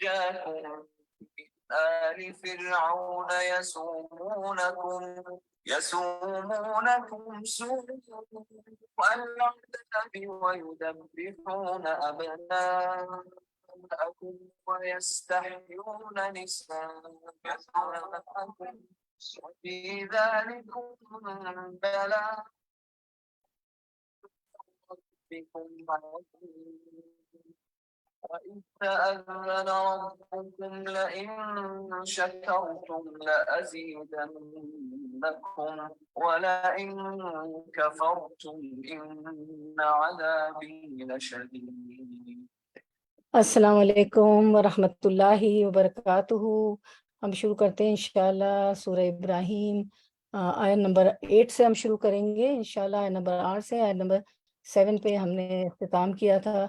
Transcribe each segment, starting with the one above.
جاءكم من آل فرعون يسومونكم سوء العذاب ويذبحون أبناءكم ويستحيون نساءكم وفي ذلكم بلاء ربكم عظيم. وإذ تأذن ربكم لئن شكرتم لأزيدنكم ولئن كفرتم إن عذابي لشديد. السلام علیکم ورحمۃ اللہ وبرکاتہ۔ ہم شروع کرتے ہیں انشاءاللہ سورہ ابراہیم، آیت نمبر 8 سے ہم شروع کریں گے انشاءاللہ۔ آیت نمبر 8 سے آیت نمبر 7 پہ ہم نے اختتام کیا تھا،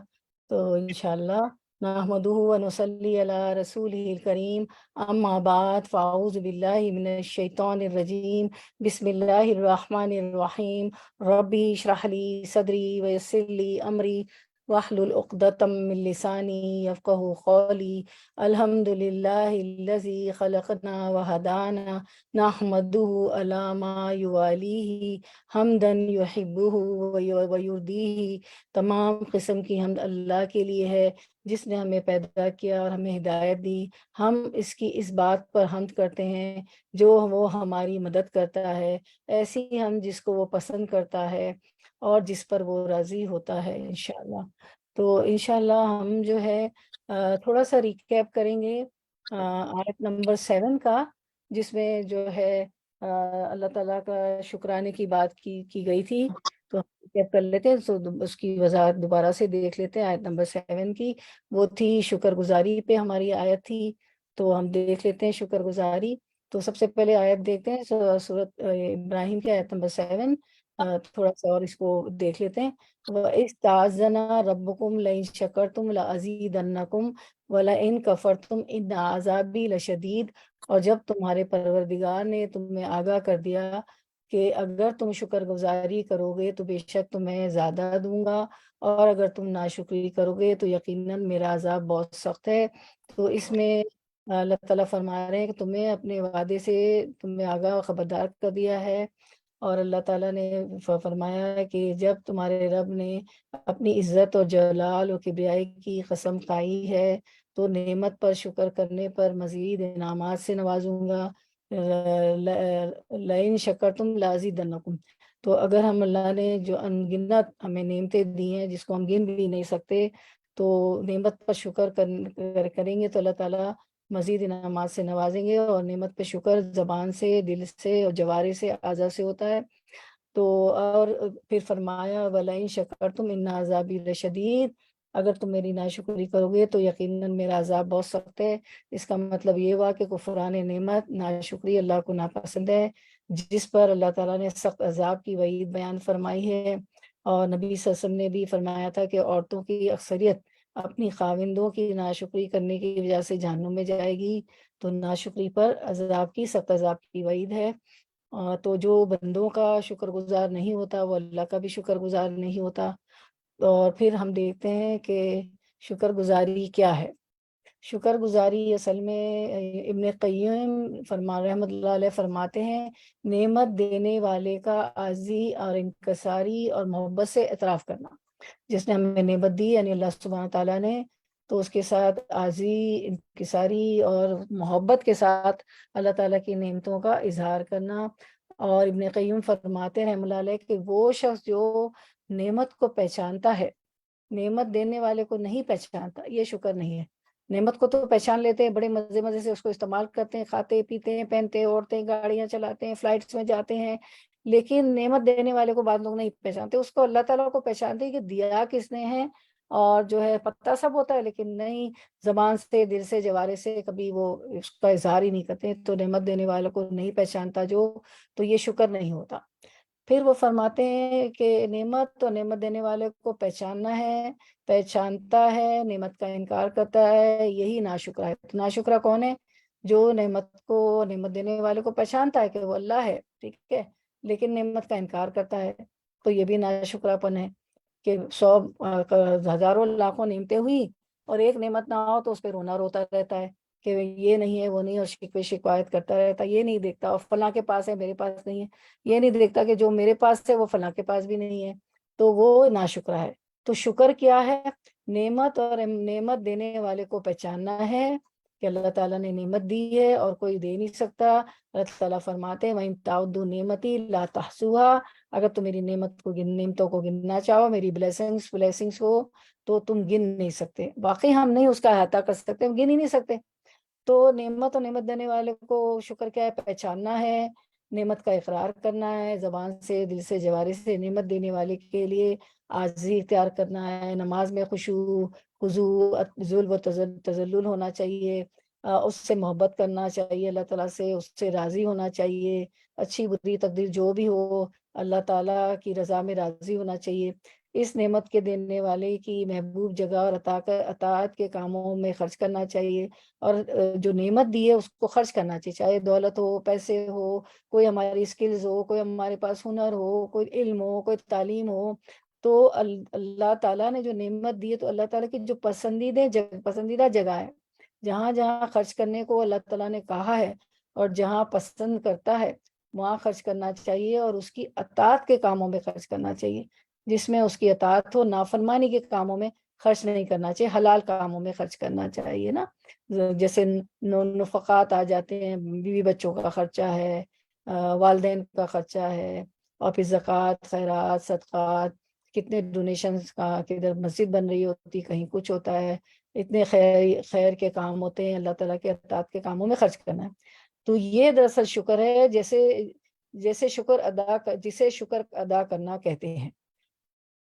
تو انشاءاللہ نحمدہ ونصلی علی رسولہ الکریم، اما بعد فاعوذ باللہ من الشیطان الرجیم، بسم اللہ الرحمن الرحیم، ربی اشرح لی صدری ویسر لی امری واحلل عقدۃ من لسانی یفقہوا قولی، الحمد للہ الذی خلقنا وہدانا نحمدہ علی ما یوالیہ حمدا یحبہ ویردیہ۔ تمام قسم کی حمد اللہ کے لیے ہے جس نے ہمیں پیدا کیا اور ہمیں ہدایت دی۔ ہم اس کی اس بات پر حمد کرتے ہیں جو وہ ہماری مدد کرتا ہے، ایسی ہم جس کو وہ پسند کرتا ہے اور جس پر وہ راضی ہوتا ہے انشاءاللہ۔ تو انشاءاللہ ہم جو ہے تھوڑا سا ریکیپ کریں گے آیت نمبر 7 کا، جس میں جو ہے اللہ تعالیٰ کا شکرانے کی بات کی گئی تھی، تو ہم ریکیپ کر لیتے ہیں، تو اس کی وضاحت دوبارہ سے دیکھ لیتے ہیں۔ آیت نمبر 7 کی وہ تھی شکر گزاری پہ ہماری آیت تھی، تو ہم دیکھ لیتے ہیں شکر گزاری۔ تو سب سے پہلے آیت دیکھتے ہیں سورۃ ابراہیم کی آیت نمبر 7، تھوڑا سا اور اس کو دیکھ لیتے ہیں۔ وَإِسْتَأْذَنَ رَبُّكُمْ لَئِن شَكَرْتُمْ لَأَزِيدَنَّكُمْ وَلَئِن كَفَرْتُمْ إِنَّ عَذَابِي لَشَدِيدٌ۔ اور جب تمہارے پروردگار نے تمہیں آگاہ کر دیا کہ اگر تم شکر گزاری کرو گے تو بے شک تمہیں زیادہ دوں گا، اور اگر تم ناشکری کرو گے تو یقیناً میرا عذاب بہت سخت ہے۔ تو اس میں اللہ تعالیٰ فرما رہے ہیں کہ تمہیں اپنے وعدے سے تمہیں آگاہ و خبردار کر دیا ہے، اور اللہ تعالیٰ نے فرمایا ہے کہ جب تمہارے رب نے اپنی عزت اور جلال و کبریائی کی قسم کھائی ہے تو نعمت پر شکر کرنے پر مزید انعامات سے نوازوں گا۔ لئن شکرتم لازیدنکم، تو اگر ہم اللہ نے جو انگنت ہمیں نعمتیں دی ہیں جس کو ہم گن بھی نہیں سکتے، تو نعمت پر شکر کریں گے تو اللہ تعالیٰ مزید انعامات سے نوازیں گے۔ اور نعمت پہ شکر زبان سے، دل سے اور جوارے سے، اعضاء سے ہوتا ہے۔ تو اور پھر فرمایا وَلَئِن شَكَرْتُمْ إِنَّ عَذَابِي لَشَدِيدٌ، اگر تم میری ناشکری کرو گے تو یقیناً میرا عذاب بہت سخت ہے۔ اس کا مطلب یہ ہوا کہ کفران نعمت، ناشکری اللہ کو ناپسند ہے، جس پر اللہ تعالیٰ نے سخت عذاب کی وعید بیان فرمائی ہے۔ اور نبی صلی اللہ علیہ وسلم نے بھی فرمایا تھا کہ عورتوں کی اکثریت اپنی خاوندوں کی ناشکری کرنے کی وجہ سے جہنم میں جائے گی، تو ناشکری پر عذاب کی سخت عذاب کی وعید ہے۔ تو جو بندوں کا شکر گزار نہیں ہوتا وہ اللہ کا بھی شکر گزار نہیں ہوتا۔ اور پھر ہم دیکھتے ہیں کہ شکر گزاری کیا ہے۔ شکر گزاری اصل میں ابن قیم رحمۃ اللہ علیہ فرماتے ہیں نعمت دینے والے کا عاجزی اور انکساری اور محبت سے اعتراف کرنا۔ جس نے ہمیں نعمت دی یعنی اللہ سبحانہ تعالیٰ نے، تو اس کے ساتھ عاجزی، انکساری اور محبت کے ساتھ اللہ تعالیٰ کی نعمتوں کا اظہار کرنا۔ اور ابن قیم فرماتے ہیں رحمۃ اللہ علیہ کہ وہ شخص جو نعمت کو پہچانتا ہے، نعمت دینے والے کو نہیں پہچانتا، یہ شکر نہیں ہے۔ نعمت کو تو پہچان لیتے ہیں، بڑے مزے مزے سے اس کو استعمال کرتے ہیں، کھاتے پیتے ہیں، پہنتے ہیں، اوڑھتے ہیں، گاڑیاں چلاتے ہیں، فلائٹس میں جاتے ہیں، لیکن نعمت دینے والے کو بعض لوگ نہیں پہچانتے۔ اس کو اللہ تعالیٰ کو پہچانتے ہیں کہ دیا کس نے ہے، اور جو ہے پتہ سب ہوتا ہے، لیکن نہیں زبان سے، دل سے، جوارے سے کبھی وہ اس کا اظہار ہی نہیں کرتے۔ تو نعمت دینے والوں کو نہیں پہچانتا جو، تو یہ شکر نہیں ہوتا۔ پھر وہ فرماتے ہیں کہ نعمت اور نعمت دینے والے کو پہچاننا ہے، پہچانتا ہے، نعمت کا انکار کرتا ہے، یہی ناشکرا ہے۔ تو ناشکرا کون ہے؟ جو نعمت دینے والے کو پہچانتا ہے کہ وہ اللہ ہے، ٹھیک ہے، لیکن نعمت کا انکار کرتا ہے، تو یہ بھی ناشکرا پن ہے کہ 100 ہزاروں لاکھوں نعمتیں ہوئی اور ایک نعمت نہ ہو تو اس پہ رونا روتا رہتا ہے کہ یہ نہیں ہے وہ نہیں ہے، اور شکوے شکایت کرتا رہتا ہے، یہ نہیں دیکھتا اور فلاں کے پاس ہے میرے پاس نہیں ہے، یہ نہیں دیکھتا کہ جو میرے پاس ہے وہ فلاں کے پاس بھی نہیں ہے، تو وہ ناشکرا ہے۔ تو شکر کیا ہے؟ نعمت اور نعمت دینے والے کو پہچاننا ہے کہ اللہ تعالیٰ نے نعمت دی ہے اور کوئی دے نہیں سکتا۔ اللہ تعالیٰ فرماتے ہیں وَإِن تَعُدُّوا نِعْمَتِي لَا تُحْصُوهَا، اگر تم میری نعمتوں کو گننا چاہو، میری بلیسنگز کو، تو تم گن نہیں سکتے۔ واقعی ہم نہیں اس کا احاطہ کر سکتے، ہم گن ہی نہیں سکتے۔ تو نعمت اور نعمت دینے والے کو شکر کیا ہے؟ پہچاننا ہے، نعمت کا اقرار کرنا ہے، زبان سے، دل سے، جوارح سے، نعمت دینے والے کے لیے عاجزی اختیار کرنا ہے، نماز میں خضوع، ذل و تذلل ہونا چاہیے، اس سے محبت کرنا چاہیے، اللہ تعالیٰ سے، اس سے راضی ہونا چاہیے، اچھی بری تقدیر جو بھی ہو اللہ تعالیٰ کی رضا میں راضی ہونا چاہیے۔ اس نعمت کے دینے والے کی محبوب جگہ اور اطاعت کے کاموں میں خرچ کرنا چاہیے، اور جو نعمت دی ہے اس کو خرچ کرنا چاہیے، چاہے دولت ہو، پیسے ہو، کوئی ہماری اسکلز ہو، کوئی ہمارے پاس ہنر ہو، کوئی علم ہو، کوئی تعلیم ہو۔ تو اللہ تعالیٰ نے جو نعمت دی ہے تو اللہ تعالیٰ کی جو پسندیدہ جگہ ہے، جہاں جہاں خرچ کرنے کو اللہ تعالیٰ نے کہا ہے اور جہاں پسند کرتا ہے وہاں خرچ کرنا چاہیے، اور اس کی اطاعت کے کاموں میں خرچ کرنا چاہیے، جس میں اس کی اطاعت ہو، نافرمانی کے کاموں میں خرچ نہیں کرنا چاہیے، حلال کاموں میں خرچ کرنا چاہیے نا۔ جیسے نفقات آ جاتے ہیں، بیوی بچوں کا خرچہ ہے، والدین کا خرچہ ہے، اور پھر زکوٰۃ، خیرات، صدقات، کتنے ڈونیشنز کا، کدھر مسجد بن رہی ہوتی، کہیں کچھ ہوتا ہے، اتنے خیر کے کام ہوتے ہیں، اللہ تعالیٰ کے اطاعت کے کاموں میں خرچ کرنا ہے۔ تو یہ دراصل شکر ہے، جیسے جسے شکر ادا کرنا کہتے ہیں۔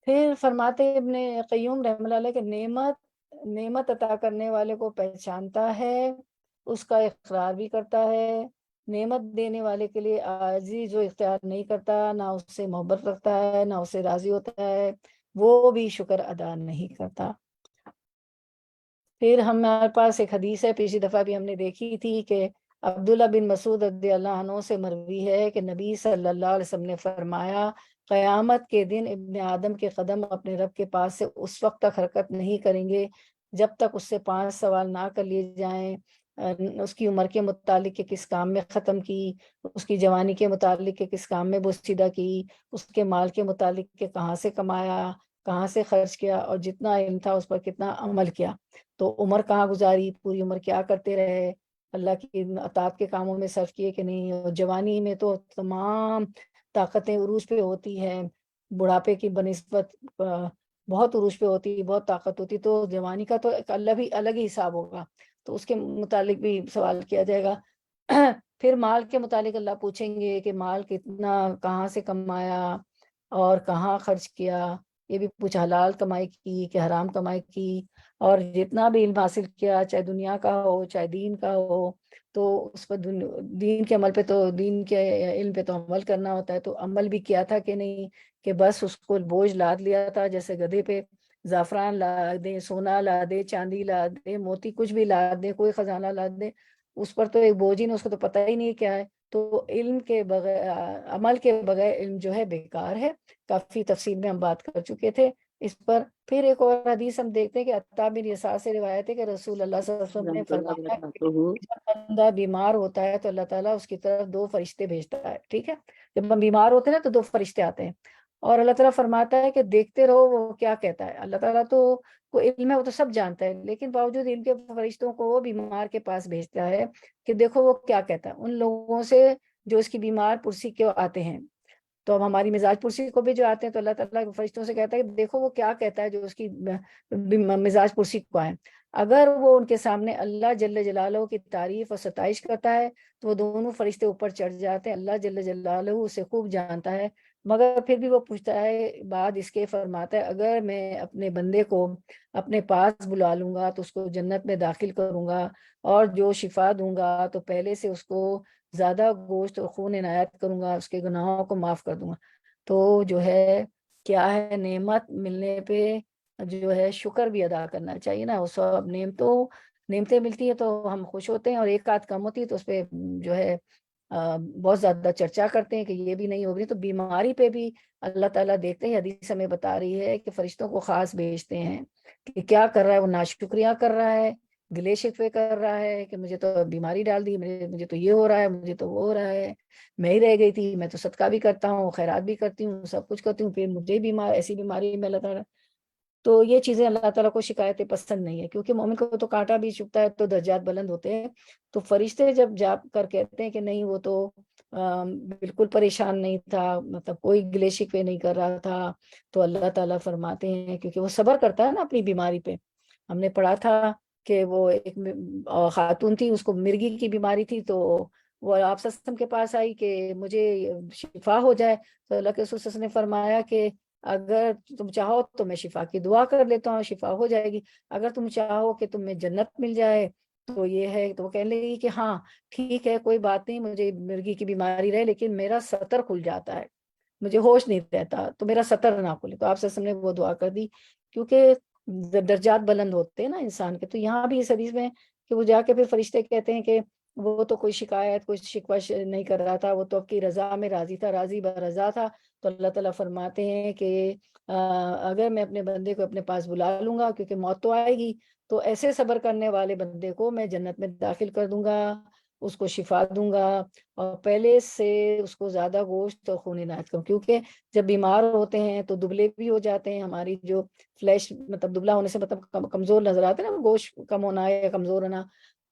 پھر فرماتے ہیں ابن قیوم رحمۃ اللہ علیہ کہ نعمت عطا کرنے والے کو پہچانتا ہے، اس کا اقرار بھی کرتا ہے، نعمت دینے والے کے لیے عاجزی جو اختیار نہیں کرتا، نہ اس سے محبت رکھتا ہے، نہ اس سے راضی ہوتا ہے، وہ بھی شکر ادا نہیں کرتا۔ پھر ہمارے پاس ایک حدیث ہے، پچھلی دفعہ بھی ہم نے دیکھی تھی، کہ عبداللہ بن مسعود رضی اللہ عنہ سے مروی ہے کہ نبی صلی اللہ علیہ وسلم نے فرمایا قیامت کے دن ابن آدم کے قدم اپنے رب کے پاس سے اس وقت تک حرکت نہیں کریں گے جب تک اس سے 5 سوال نہ کر لیے جائیں، اس کی عمر کے متعلق کہ کس کام میں ختم کی، اس کی جوانی کے متعلق کہ کس کام میں بوسیدہ کی، اس کے مال کے متعلق کہ کہاں سے کمایا، کہاں سے خرچ کیا، اور جتنا علم تھا اس پر کتنا عمل کیا، تو عمر کہاں گزاری، پوری عمر کیا کرتے رہے، اللہ کی اطاعت کے کاموں میں صرف کیے کہ نہیں، اور جوانی میں تو تمام طاقتیں عروج پہ ہوتی ہیں، بڑھاپے کی بنسبت بہت عروج پہ ہوتی، بہت طاقت ہوتی، تو جوانی کا تو ایک الگ ہی حساب ہوگا، تو اس کے متعلق بھی سوال کیا جائے گا۔ پھر مال کے متعلق اللہ پوچھیں گے کہ مال کتنا، کہاں سے کمایا اور کہاں خرچ کیا، یہ بھی پوچھا، حلال کمائی کی کہ حرام کمائی کی، اور جتنا بھی علم حاصل کیا، چاہے دنیا کا ہو چاہے دین کا ہو، تو اس پر دین کے عمل پہ، تو دین کے علم پہ تو عمل کرنا ہوتا ہے، تو عمل بھی کیا تھا کہ نہیں، کہ بس اس کو بوجھ لاد لیا تھا، جیسے گدھے پہ زعفران لا دے، سونا لا دے، چاندی لا دے، موتی کچھ بھی لا دے، کوئی خزانہ لا دے، اس پر تو ایک بوجھ ہی نہیں، اس کو تو پتہ ہی نہیں کیا ہے۔ تو علم کے بغیر، عمل کے بغیر علم جو ہے بیکار ہے، کافی تفصیل میں ہم بات کر چکے تھے اس پر۔ پھر ایک اور حدیث ہم دیکھتے ہیں کہ عطا بن یسار سے روایت ہے کہ رسول اللہ صلی اللہ علیہ وسلم نے فرمایا کہ جب بندہ بیمار ہوتا ہے تو اللہ تعالیٰ اس کی طرف 2 فرشتے بھیجتا ہے، ٹھیک ہے، جب ہم بیمار ہوتے ہیں نا تو 2 فرشتے آتے ہیں، اور اللہ تعالیٰ فرماتا ہے کہ دیکھتے رہو وہ کیا کہتا ہے۔ اللہ تعالیٰ تو کو علم ہے، وہ تو سب جانتا ہے، لیکن باوجود علم کے فرشتوں کو وہ بیمار کے پاس بھیجتا ہے کہ دیکھو وہ کیا کہتا ہے ان لوگوں سے جو اس کی بیمار پرسی کے آتے ہیں۔ تو اب ہماری مزاج پرسی کو بھی جو آتے ہیں تو اللہ تعالیٰ فرشتوں سے کہتا ہے کہ دیکھو وہ کیا کہتا ہے جو اس کی مزاج پرسی کو آئے۔ اگر وہ ان کے سامنے اللہ جل جلالہ کی تعریف اور ستائش کرتا ہے تو وہ دونوں فرشتے اوپر چڑھ جاتے ہیں، اللہ جل جلالہ اسے خوب جانتا ہے، مگر پھر بھی وہ پوچھتا ہے، بعد اس کے فرماتا ہے اگر میں اپنے بندے کو اپنے پاس بلا لوں گا تو اس کو جنت میں داخل کروں گا، اور جو شفا دوں گا تو پہلے سے اس کو زیادہ گوشت اور خون عنایت کروں گا، اس کے گناہوں کو معاف کر دوں گا۔ تو جو ہے کیا ہے، نعمت ملنے پہ جو ہے شکر بھی ادا کرنا چاہیے نا، اس وقت نعمتیں ملتی ہیں تو ہم خوش ہوتے ہیں، اور ایک آدھ کم ہوتی ہے تو اس پہ جو ہے بہت زیادہ چرچا کرتے ہیں کہ یہ بھی نہیں ہوگی، تو بیماری پہ بھی اللہ تعالیٰ دیکھتے ہیں، حدیث ہمیں بتا رہی ہے کہ فرشتوں کو خاص بھیجتے ہیں کہ کیا کر رہا ہے، وہ ناشکریاں کر رہا ہے، گلے شکوے کر رہا ہے کہ مجھے تو بیماری ڈال دی، مجھے تو یہ ہو رہا ہے، مجھے تو وہ ہو رہا ہے، میں ہی رہ گئی تھی، میں تو صدقہ بھی کرتا ہوں، خیرات بھی کرتی ہوں، سب کچھ کرتی ہوں، پھر مجھے بیمار ایسی بیماری میں لگا رہا۔ تو یہ چیزیں اللہ تعالیٰ کو شکایتیں پسند نہیں ہے، کیونکہ مومن کو تو کانٹا بھی چبھتا ہے تو درجات بلند ہوتے ہیں۔ تو فرشتے جب جا کر کہتے ہیں کہ نہیں وہ تو بالکل پریشان نہیں تھا، مطلب کوئی گلے شکوے نہیں کر رہا تھا، تو اللہ تعالیٰ فرماتے ہیں کیونکہ وہ صبر کرتا ہے نا اپنی بیماری پہ۔ ہم نے پڑھا تھا کہ وہ ایک خاتون تھی، اس کو مرگی کی بیماری تھی، تو وہ آپ صلی اللہ علیہ وسلم کے پاس آئی کہ مجھے شفا ہو جائے، تو اللہ کے رسول صلی اللہ علیہ وسلم نے فرمایا کہ اگر تم چاہو تو میں شفا کی دعا کر لیتا ہوں، شفا ہو جائے گی، اگر تم چاہو کہ تمہیں جنت مل جائے تو یہ ہے، تو وہ کہنے لگی کہ ہاں ٹھیک ہے کوئی بات نہیں، مجھے مرگی کی بیماری رہے لیکن میرا سطر کھل جاتا ہے، مجھے ہوش نہیں رہتا، تو میرا سطر نہ کھلے۔ تو آپ صلی اللہ علیہ وسلم نے وہ دعا کر دی، کیونکہ درجات بلند ہوتے ہیں نا انسان کے۔ تو یہاں بھی اس حدیث میں کہ وہ جا کے پھر فرشتے کہتے ہیں کہ وہ تو کوئی شکایت کوئی شکوہ نہیں کر رہا تھا، وہ تو آپ کی رضا میں راضی تھا، راضی برضا تھا۔ تو اللہ تعالیٰ فرماتے ہیں کہ اگر میں اپنے بندے کو اپنے پاس بلا لوں گا، کیونکہ موت تو آئے گی، تو ایسے صبر کرنے والے بندے کو میں جنت میں داخل کر دوں گا، اس کو شفا دوں گا، اور پہلے سے اس کو زیادہ گوشت اور خون عنایت کروں، کیونکہ جب بیمار ہوتے ہیں تو دبلے بھی ہو جاتے ہیں، ہماری جو فلیش مطلب دبلا ہونے سے مطلب کمزور نظر آتے ہیں نا، گوشت کم ہونا یا کمزور ہونا،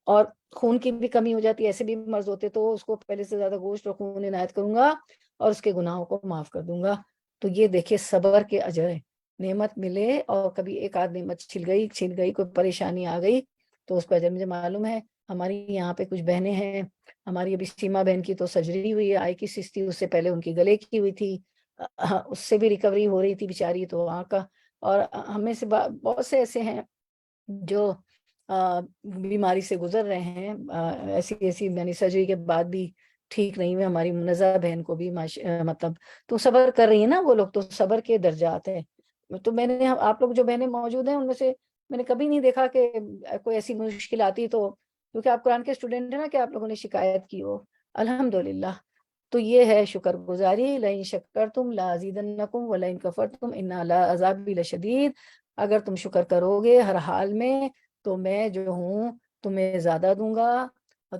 اور خون کی بھی کمی ہو جاتی ہے، ایسے بھی مرض ہوتے، تو اس کو پہلے سے زیادہ گوشت اور خون عنایت کروں گا اور اس کے گناہوں کو معاف کر دوں گا۔ تو یہ دیکھیے صبر کے اجر ہے، نعمت ملے اور کبھی ایک آدھ نعمت چھل گئی کوئی پریشانی آ گئی تو اس پہ اجر۔ مجھے معلوم ہے ہماری یہاں پہ کچھ بہنیں ہیں، ہماری ابھی سیما بہن کی تو سرجری ہوئی ہے، آئی کی سسٹ تھی، اس سے پہلے ان کی گلے کی ہوئی تھی، اس سے بھی ریکوری ہو رہی تھی بیچاری، تو وہاں کا، اور ہمیں سے بہت سے ایسے ہیں جو بیماری سے گزر رہے ہیں، ایسی یعنی سرجری کے بعد بھی ٹھیک نہیں ہوئے۔ ہماری منزہ بہن کو بھی مطلب تو صبر کر رہی ہیں نا وہ لوگ، تو صبر کے درجات ہیں۔ تو میں نے آپ لوگ جو بہنیں موجود ہیں ان میں سے میں نے کبھی نہیں دیکھا کہ کوئی ایسی مشکل آتی، تو کیونکہ آپ قرآن کے اسٹوڈنٹ ہیں نا کہ آپ لوگوں نے شکایت کی ہو، الحمدللہ۔ تو یہ ہے شکر گزاری، لئن شکرتم لازیدنکم ولئن کفرتم ان عذابی لشدید۔ اگر تم شکر کرو گے ہر حال میں تو میں جو ہوں تمہیں زیادہ دوں گا،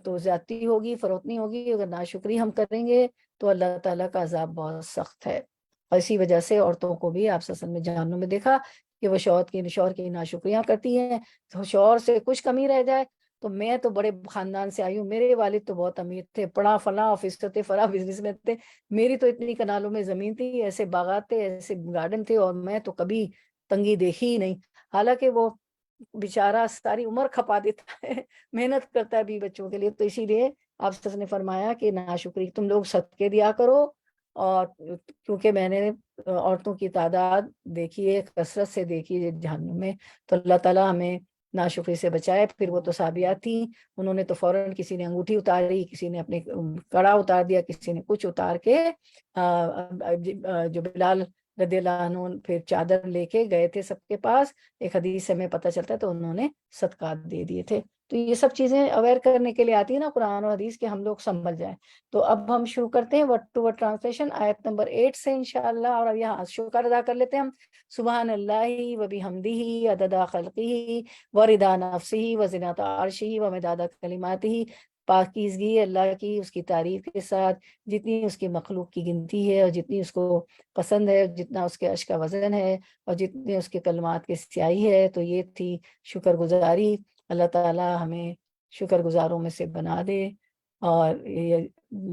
تو زیادتی ہوگی، فروتنی ہوگی، اگر ناشکری ہم کریں گے تو اللہ تعالیٰ کا عذاب بہت سخت ہے۔ اور اسی وجہ سے عورتوں کو بھی آپ سسن میں جہنم میں دیکھا کہ وہ شوہر کی ناشکریاں کرتی ہیں، تو شوہر سے کچھ کمی رہ جائے تو میں تو بڑے خاندان سے آئی ہوں، میرے والد تو بہت امیر تھے، پڑا فلاں آفس تھے، فلاں بزنس میں تھے، میری تو اتنی کنالوں میں زمین تھی، ایسے باغات تھے، ایسے گارڈن تھے، اور میں تو کبھی تنگی دیکھی ہی نہیں۔ حالانکہ وہ بیچارہ ساری عمر کھپا دیتا ہے، محنت کرتا ہے بھی بچوں کے لیے۔ تو اسی لیے آپ سب نے فرمایا کہ ناشکری تم لوگ صدقے دیا کرو، اور کیونکہ میں نے عورتوں کی تعداد دیکھی ہے، کثرت سے دیکھی ہے جہنم میں، تو اللہ تعالیٰ ہمیں ناشکری سے بچائے۔ پھر وہ تو صحابیات تھیں، انہوں نے تو فوراً کسی نے انگوٹھی اتاری، کسی نے اپنے کڑا اتار دیا، کسی نے کچھ اتار کے جو بلال رضی اللہ عنہ پھر چادر لے کے گئے تھے سب کے پاس، ایک حدیث سے ہمیں پتہ چلتا ہے، تو انہوں نے صدقات دے دیے تھے۔ تو یہ سب چیزیں اویئر کرنے کے لیے آتی ہے نا قرآن اور حدیث، کہ ہم لوگ سنبھل جائیں۔ تو اب ہم شروع کرتے ہیں ورڈ ٹو ورڈ ٹرانسلیشن آیت نمبر 8 سے انشاءاللہ، اور اب یہاں شکر ادا کر لیتے ہیں ہم۔ سبحان اللہ و بحمدہ عدد خلقہ ورضا نفسہ وزنۃ عرشہ ومداد کلماتہ۔ پاکیزگی اللہ کی، اس کی تعریف کے ساتھ، جتنی اس کی مخلوق کی گنتی ہے اور جتنی اس کو پسند ہے، جتنا اس کے عرش کا وزن ہے اور جتنے اس کے کلمات کی سیاہی ہے۔ تو یہ تھی شکر گزاری۔ اللہ تعالی ہمیں شکر گزاروں میں سے بنا دے، اور یہ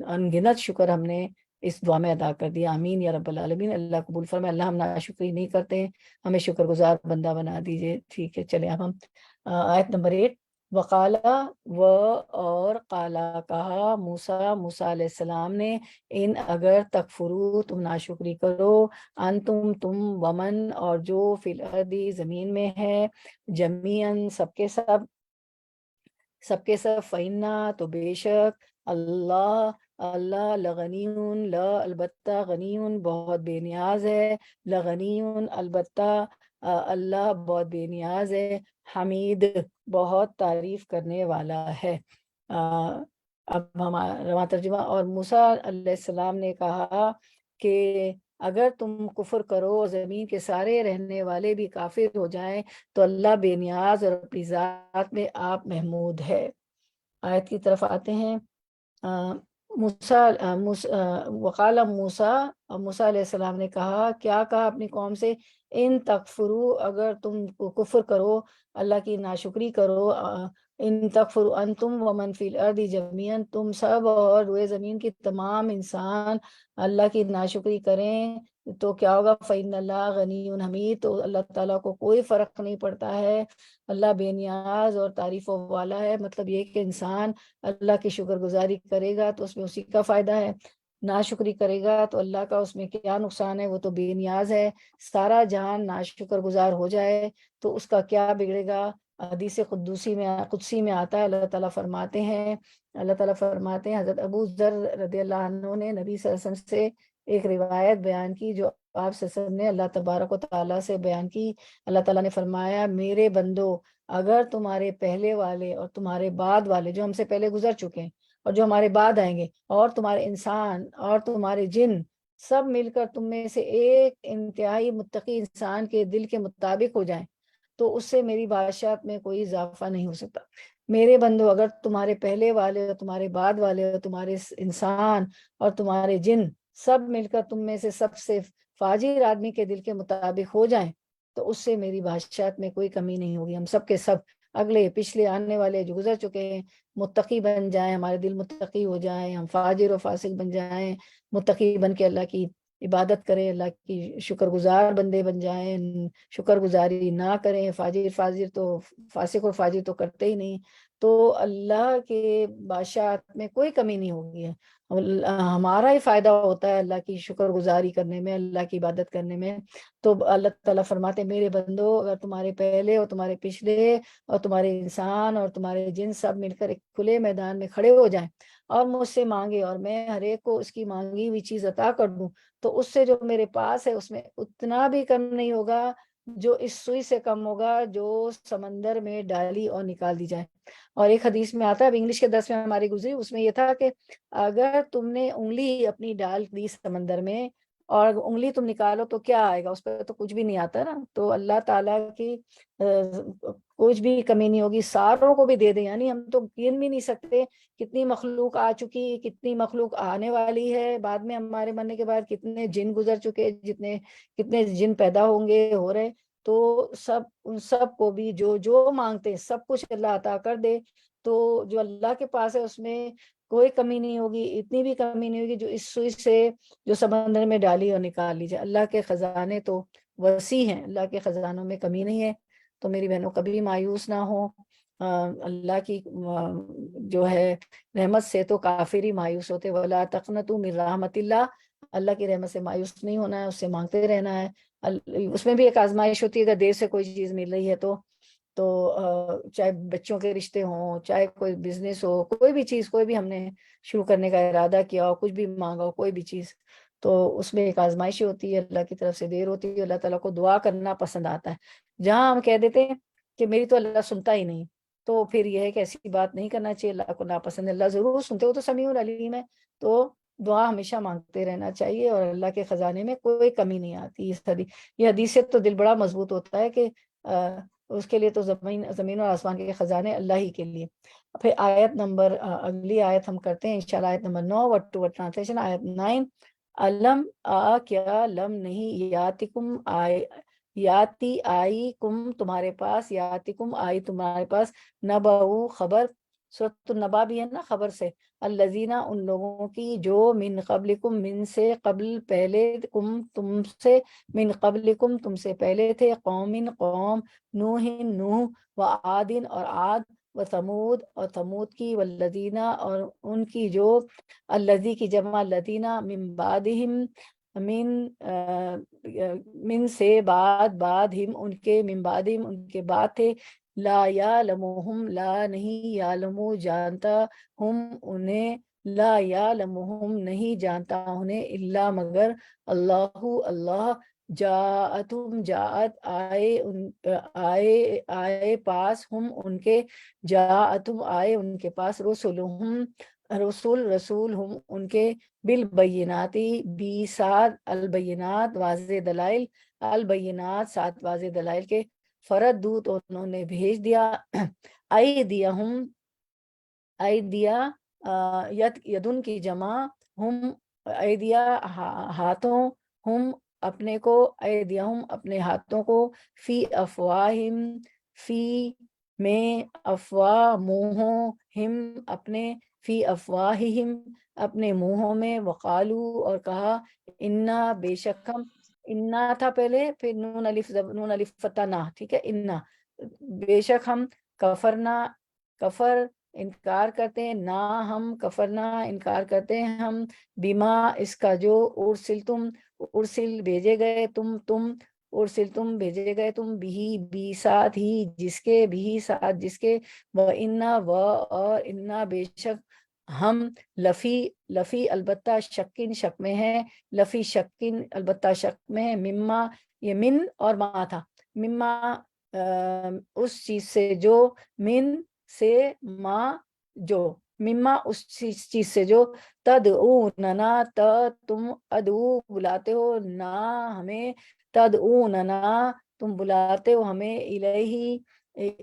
انگنت شکر ہم نے اس دعا میں ادا کر دیا، آمین یا رب العالمین۔ اللہ قبول فرمائے۔ اللہ ہم ناشکری نہیں کرتے، ہمیں شکر گزار بندہ بنا دیجئے۔ ٹھیک ہے، چلیں اب ہم آیت نمبر 8۔ وقالا اور قالا کہا موسیٰ علیہ السلام نے، ان اگر تکفرو تم ناشکری کرو، تم ومن اور جو فی الارض زمین میں ہے، جمیعاً سب کے سب فإنا تو بے شک اللہ لغنیون البتہ غنیون بہت بے نیاز ہے، لغنیون البتہ اللہ بہت بے نیاز ہے، حمید بہت تعریف کرنے والا ہے۔ اب ہمارا ترجمہ، اور موسیٰ علیہ السلام نے کہا کہ اگر تم کفر کرو اور زمین کے سارے رہنے والے بھی کافر ہو جائیں تو اللہ بے نیاز اور اپنی ذات میں آپ محمود ہے۔ آیت کی طرف آتے ہیں۔ وقال موسیٰ علیہ السلام نے کہا، کیا کہا اپنی قوم سے، ان تکفرو، اگر تم کفر کرو، اللہ کی ناشکری کرو، ان تکفرو انتم ومن فی الارض جمیعا، تم سب اور روئے زمین کی تمام انسان اللہ کی ناشکری کریں تو کیا ہوگا، فإن اللہ غنی حمید، تو اللہ تعالیٰ کو کوئی فرق نہیں پڑتا ہے، اللہ بے نیاز اور تعریف والا ہے۔ مطلب یہ کہ انسان اللہ کی شکر گزاری کرے گا تو اس میں اسی کا فائدہ ہے، ناشکری کرے گا تو اللہ کا اس میں کیا نقصان ہے، وہ تو بے نیاز ہے۔ سارا جہان ناشکر گزار ہو جائے تو اس کا کیا بگڑے گا۔ حدیث قدسی میں آتا ہے، اللہ تعالیٰ فرماتے ہیں، حضرت ابو ذر رضی اللہ عنہ نے نبی صلی اللہ علیہ وسلم سے ایک روایت بیان کی جو آپ صلی اللہ علیہ وسلم نے اللہ تبارک و تعالیٰ سے بیان کی۔ اللہ تعالیٰ نے فرمایا، میرے بندو، اگر تمہارے پہلے والے اور تمہارے بعد والے جو ہم سے پہلے گزر چکے ہیں اور جو ہمارے بعد آئیں گے، اور تمہارے انسان اور تمہارے جن، سب مل کر تم میں سے ایک انتہائی متقی انسان کے دل کے مطابق ہو جائیں تو اس سے میری بادشاہت میں کوئی اضافہ نہیں ہو سکتا۔ میرے بندو، اگر تمہارے پہلے والے اور تمہارے بعد والے اور تمہارے انسان اور تمہارے جن سب مل کر تم میں سے سب سے فاجر آدمی کے دل کے مطابق ہو جائیں تو اس سے میری بادشاہت میں کوئی کمی نہیں ہوگی۔ ہم سب کے سب، اگلے پچھلے آنے والے جو گزر چکے ہیں، متقی بن جائیں، ہمارے دل متقی ہو جائیں، ہم فاجر و فاسق بن جائیں، متقی بن کے اللہ کی عبادت کریں، اللہ کی شکر گزار بندے بن جائیں، شکر گزاری نہ کریں، فاسق اور فاجر تو کرتے ہی نہیں، تو اللہ کے بادشاہت میں کوئی کمی نہیں ہوگی۔ ہمارا ہی فائدہ ہوتا ہے اللہ کی شکر گزاری کرنے میں، اللہ کی عبادت کرنے میں۔ تو اللہ تعالیٰ فرماتے ہیں، میرے بندو، اگر تمہارے پہلے اور تمہارے پچھلے اور تمہارے انسان اور تمہارے جن سب مل کر ایک کھلے میدان میں کھڑے ہو جائیں اور مجھ سے مانگے اور میں ہر ایک کو اس کی مانگی ہوئی چیز عطا کر دوں، تو اس سے جو میرے پاس ہے اس میں اتنا بھی کم نہیں ہوگا جو اس سوئی سے کم ہوگا جو سمندر میں ڈالی اور نکال دی جائے۔ اور ایک حدیث میں آتا ہے، اب انگلش کے درس میں ہماری گزری، اس میں یہ تھا کہ اگر تم نے انگلی اپنی ڈال دی سمندر میں اور انگلی تم نکالو تو کیا آئے گا، اس پہ تو کچھ بھی نہیں آتا نا۔ تو اللہ تعالیٰ کی کچھ بھی کمی نہیں ہوگی، ساروں کو بھی دے دیں، یعنی ہم تو گن بھی نہیں سکتے کتنی مخلوق آ چکی، کتنی مخلوق آنے والی ہے، بعد میں ہمارے مرنے کے بعد کتنے جن گزر چکے، کتنے جن پیدا ہوں گے، ہو رہے، تو ان سب کو بھی جو جو مانگتے ہیں سب کچھ اللہ عطا کر دے۔ تو جو اللہ کے پاس ہے اس میں کوئی کمی نہیں ہوگی، اتنی بھی کمی نہیں ہوگی جو اس سوئی سے جو سمندر میں ڈالی اور نکال لی جائے۔ اللہ کے خزانے تو وسیع ہیں، اللہ کے خزانوں میں کمی نہیں ہے۔ تو میری بہنوں کبھی مایوس نہ ہو، اللہ کی جو ہے رحمت سے تو کافر ہی مایوس ہوتے، وَلَا تَقْنَطُوا مِن رَحْمَتِ اللَّهِ، اللہ کی رحمت سے مایوس نہیں ہونا ہے، اس سے مانگتے رہنا ہے۔ اس میں بھی ایک آزمائش ہوتی ہے، اگر دیر سے کوئی چیز مل رہی ہے تو چاہے بچوں کے رشتے ہوں، چاہے کوئی بزنس ہو، کوئی بھی چیز، کوئی بھی ہم نے شروع کرنے کا ارادہ کیا ہو، کچھ بھی مانگا ہو، کوئی بھی چیز، تو اس میں ایک آزمائش ہوتی ہے، اللہ کی طرف سے دیر ہوتی ہے۔ اللہ تعالیٰ کو دعا کرنا پسند آتا ہے۔ جہاں ہم کہہ دیتے ہیں کہ میری تو اللہ سنتا ہی نہیں، تو پھر یہ ہے کہ ایسی بات نہیں کرنا چاہیے، اللہ کو ناپسند ہے۔ اللہ ضرور سنتے، وہ تو سمیع العلیم ہے، تو دعا ہمیشہ مانگتے رہنا چاہیے، اور اللہ کے خزانے میں کوئی کمی نہیں آتی۔ یہ حدیث سے تو دل بڑا مضبوط ہوتا ہے کہ اس کے لیے تو زمین اور آسمان کے خزانے اللہ ہی کے لیے۔ پھر آیت نمبر اگلی آیت ہم کرتے ہیں انشاءاللہ، آیت نمبر 9، ورڈ ٹو ورڈ ٹرانسلیشن، آیت 9۔ علم کیا لم نہیں، یاتی آئی کم تمہارے پاس، یاتی کم آئی تمہارے پاس، نبأ خبر، سورۃ النبا بھی ہے نا خبر سے، الذین ان لوگوں کی، جو من قبلکم من سے قبل پہلے، کم تم سے، من قبلکم تم سے پہلے تھے، قوم نوح نوح، و عاد اور عاد، و ثمود اور ثمود کی، والذین اور ان کی جو، الذی کی جمع لدینہ، من بعدہم من سے بعد ہم ان کے، من بعدہم ان کے بعد تھے، لا یعلمہم لا نہیں، یعلمو جانتا، ہم انہیں، لا یعلمہم نہیں جانتا انہیں، الا مگر، اللہ جاءت آئے پاس، ہم ان کے، جاءتم آئے ان کے پاس، رسلہم رسول ہم ان کے بالبیناتی بھی سات البینات واضح دلائل، البینات سات واضح دلائل کے، فرد دو تو انہوں نے بھیج دیا، ایدیا یدن کی جمع، ہم ایدیا ہاتھوں، ہم اپنے کو، ایدیہم اپنے ہاتھوں کو، فی افواہم فی میں، افواہ منہوں، ہم اپنے، فی افواہہم اپنے منہوں میں، وقالو اور کہا، انا بے شک ہم، انا تھا پہلے، پھر نون الف فتح نہ، ٹھیک ہے، انا بے شک ہم، کفرنا کفر انکار کرتے ہیں، نہ ہم کفرنا انکار کرتے ہیں ہم، بیما اس کا جو، ارسل بھیجے گئے تم ارسل تم بھیجے گئے تم، بھی ساتھ ہی جس کے، بھی ساتھ جس کے، و انا و اور انا بے شک ہم، لفی البتہ شکن شک میں ہے، لفی شکن البتہ شک میں ہے، مما یہ من اور ما تھا، مما اس چیز سے جو، من سے، ما جو، مما اس چیز سے جو، تدعوننا تم ادعو بلاتے ہو، نا ہمیں، تدعوننا تم بلاتے ہو ہمیں، الیہ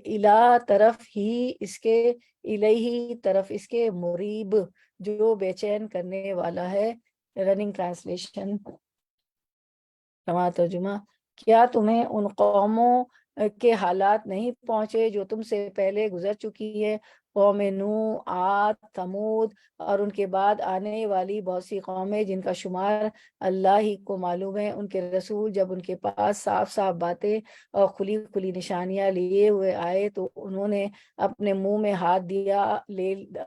الا طرف ہی اس کے، الیہ طرف اس کے، مریب جو بے چین کرنے والا ہے، رننگ ٹرانسلیشن ترجمہ، کیا تمہیں ان قوموں کے حالات نہیں پہنچے جو تم سے پہلے گزر چکی ہے، قوم نوح، عاد، ثمود اور ان کے بعد آنے والی بہت سی قومیں جن کا شمار اللہ ہی کو معلوم ہے، ان کے رسول جب ان کے پاس صاف صاف باتیں اور کھلی کھلی نشانیاں لیے ہوئے آئے تو انہوں نے اپنے منہ میں ہاتھ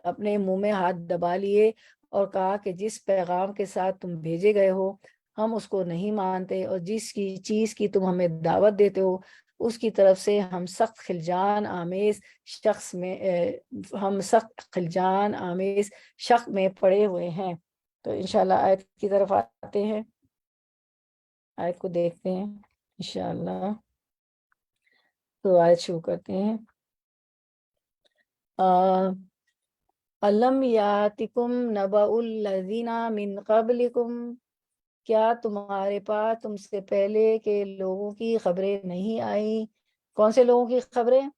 اپنے منہ میں ہاتھ دبا لیے اور کہا کہ جس پیغام کے ساتھ تم بھیجے گئے ہو ہم اس کو نہیں مانتے، اور جس کی چیز کی تم ہمیں دعوت دیتے ہو اس کی طرف سے ہم سخت خلجان آمیز شک میں پڑے ہوئے ہیں۔ تو انشاءاللہ آیت کی طرف آتے ہیں، آیت کو دیکھتے ہیں انشاءاللہ۔ تو آیت شروع کرتے ہیں، علم یاتکم نبأ الذین من قبلکم، کیا تمہارے پاس تم سے پہلے کے لوگوں کی خبریں نہیں آئیں؟ کون سے لوگوں کی خبریں؟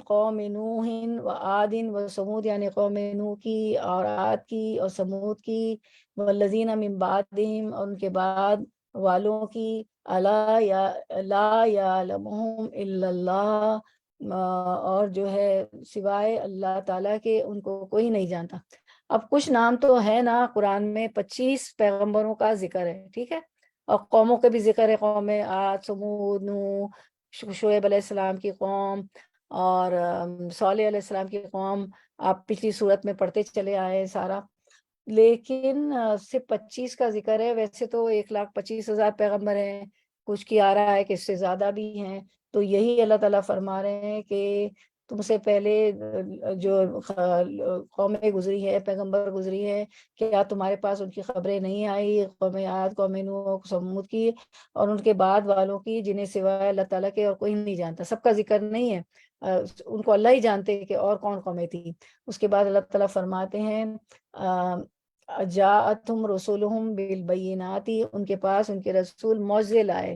قوم نوح و عاد و ثمود، یعنی قوم نوح کی اور عاد کی اور ثمود کی، والذین من بعدہم اور ان کے بعد والوں کی، لا یعلمہم الا اللہ، اور جو ہے سوائے اللہ تعالیٰ کے ان کو کوئی نہیں جانتا۔ اب کچھ نام تو ہے نا قرآن میں، 25 پیغمبروں کا ذکر ہے، ٹھیک ہے، اور قوموں کے بھی ذکر ہے، قوم عاد، ثمود، نوح، شعیب علیہ السلام کی قوم، اور صالح علیہ السلام کی قوم، آپ پچھلی صورت میں پڑھتے چلے آئے سارا، لیکن صرف 25 کا ذکر ہے، ویسے تو 1,25,000 پیغمبر ہیں، کچھ کی آ رہا ہے کہ اس سے زیادہ بھی ہیں۔ تو یہی اللہ تعالیٰ فرما رہے ہیں کہ تم سے پہلے جو قومیں گزری ہے، پیغمبر گزری ہے، کیا تمہارے پاس ان کی خبریں نہیں آئی، قوم عاد، قوم نوح، ثمود کی اور ان کے بعد والوں کی، جنہیں سوائے اللہ تعالیٰ کے اور کوئی نہیں جانتا، سب کا ذکر نہیں ہے، ان کو اللہ ہی جانتے کہ اور کون قومیں تھی۔ اس کے بعد اللہ تعالیٰ فرماتے ہیں، جاءتہم رسولہم بالبینات، ان کے پاس ان کے رسول موعظے لائے،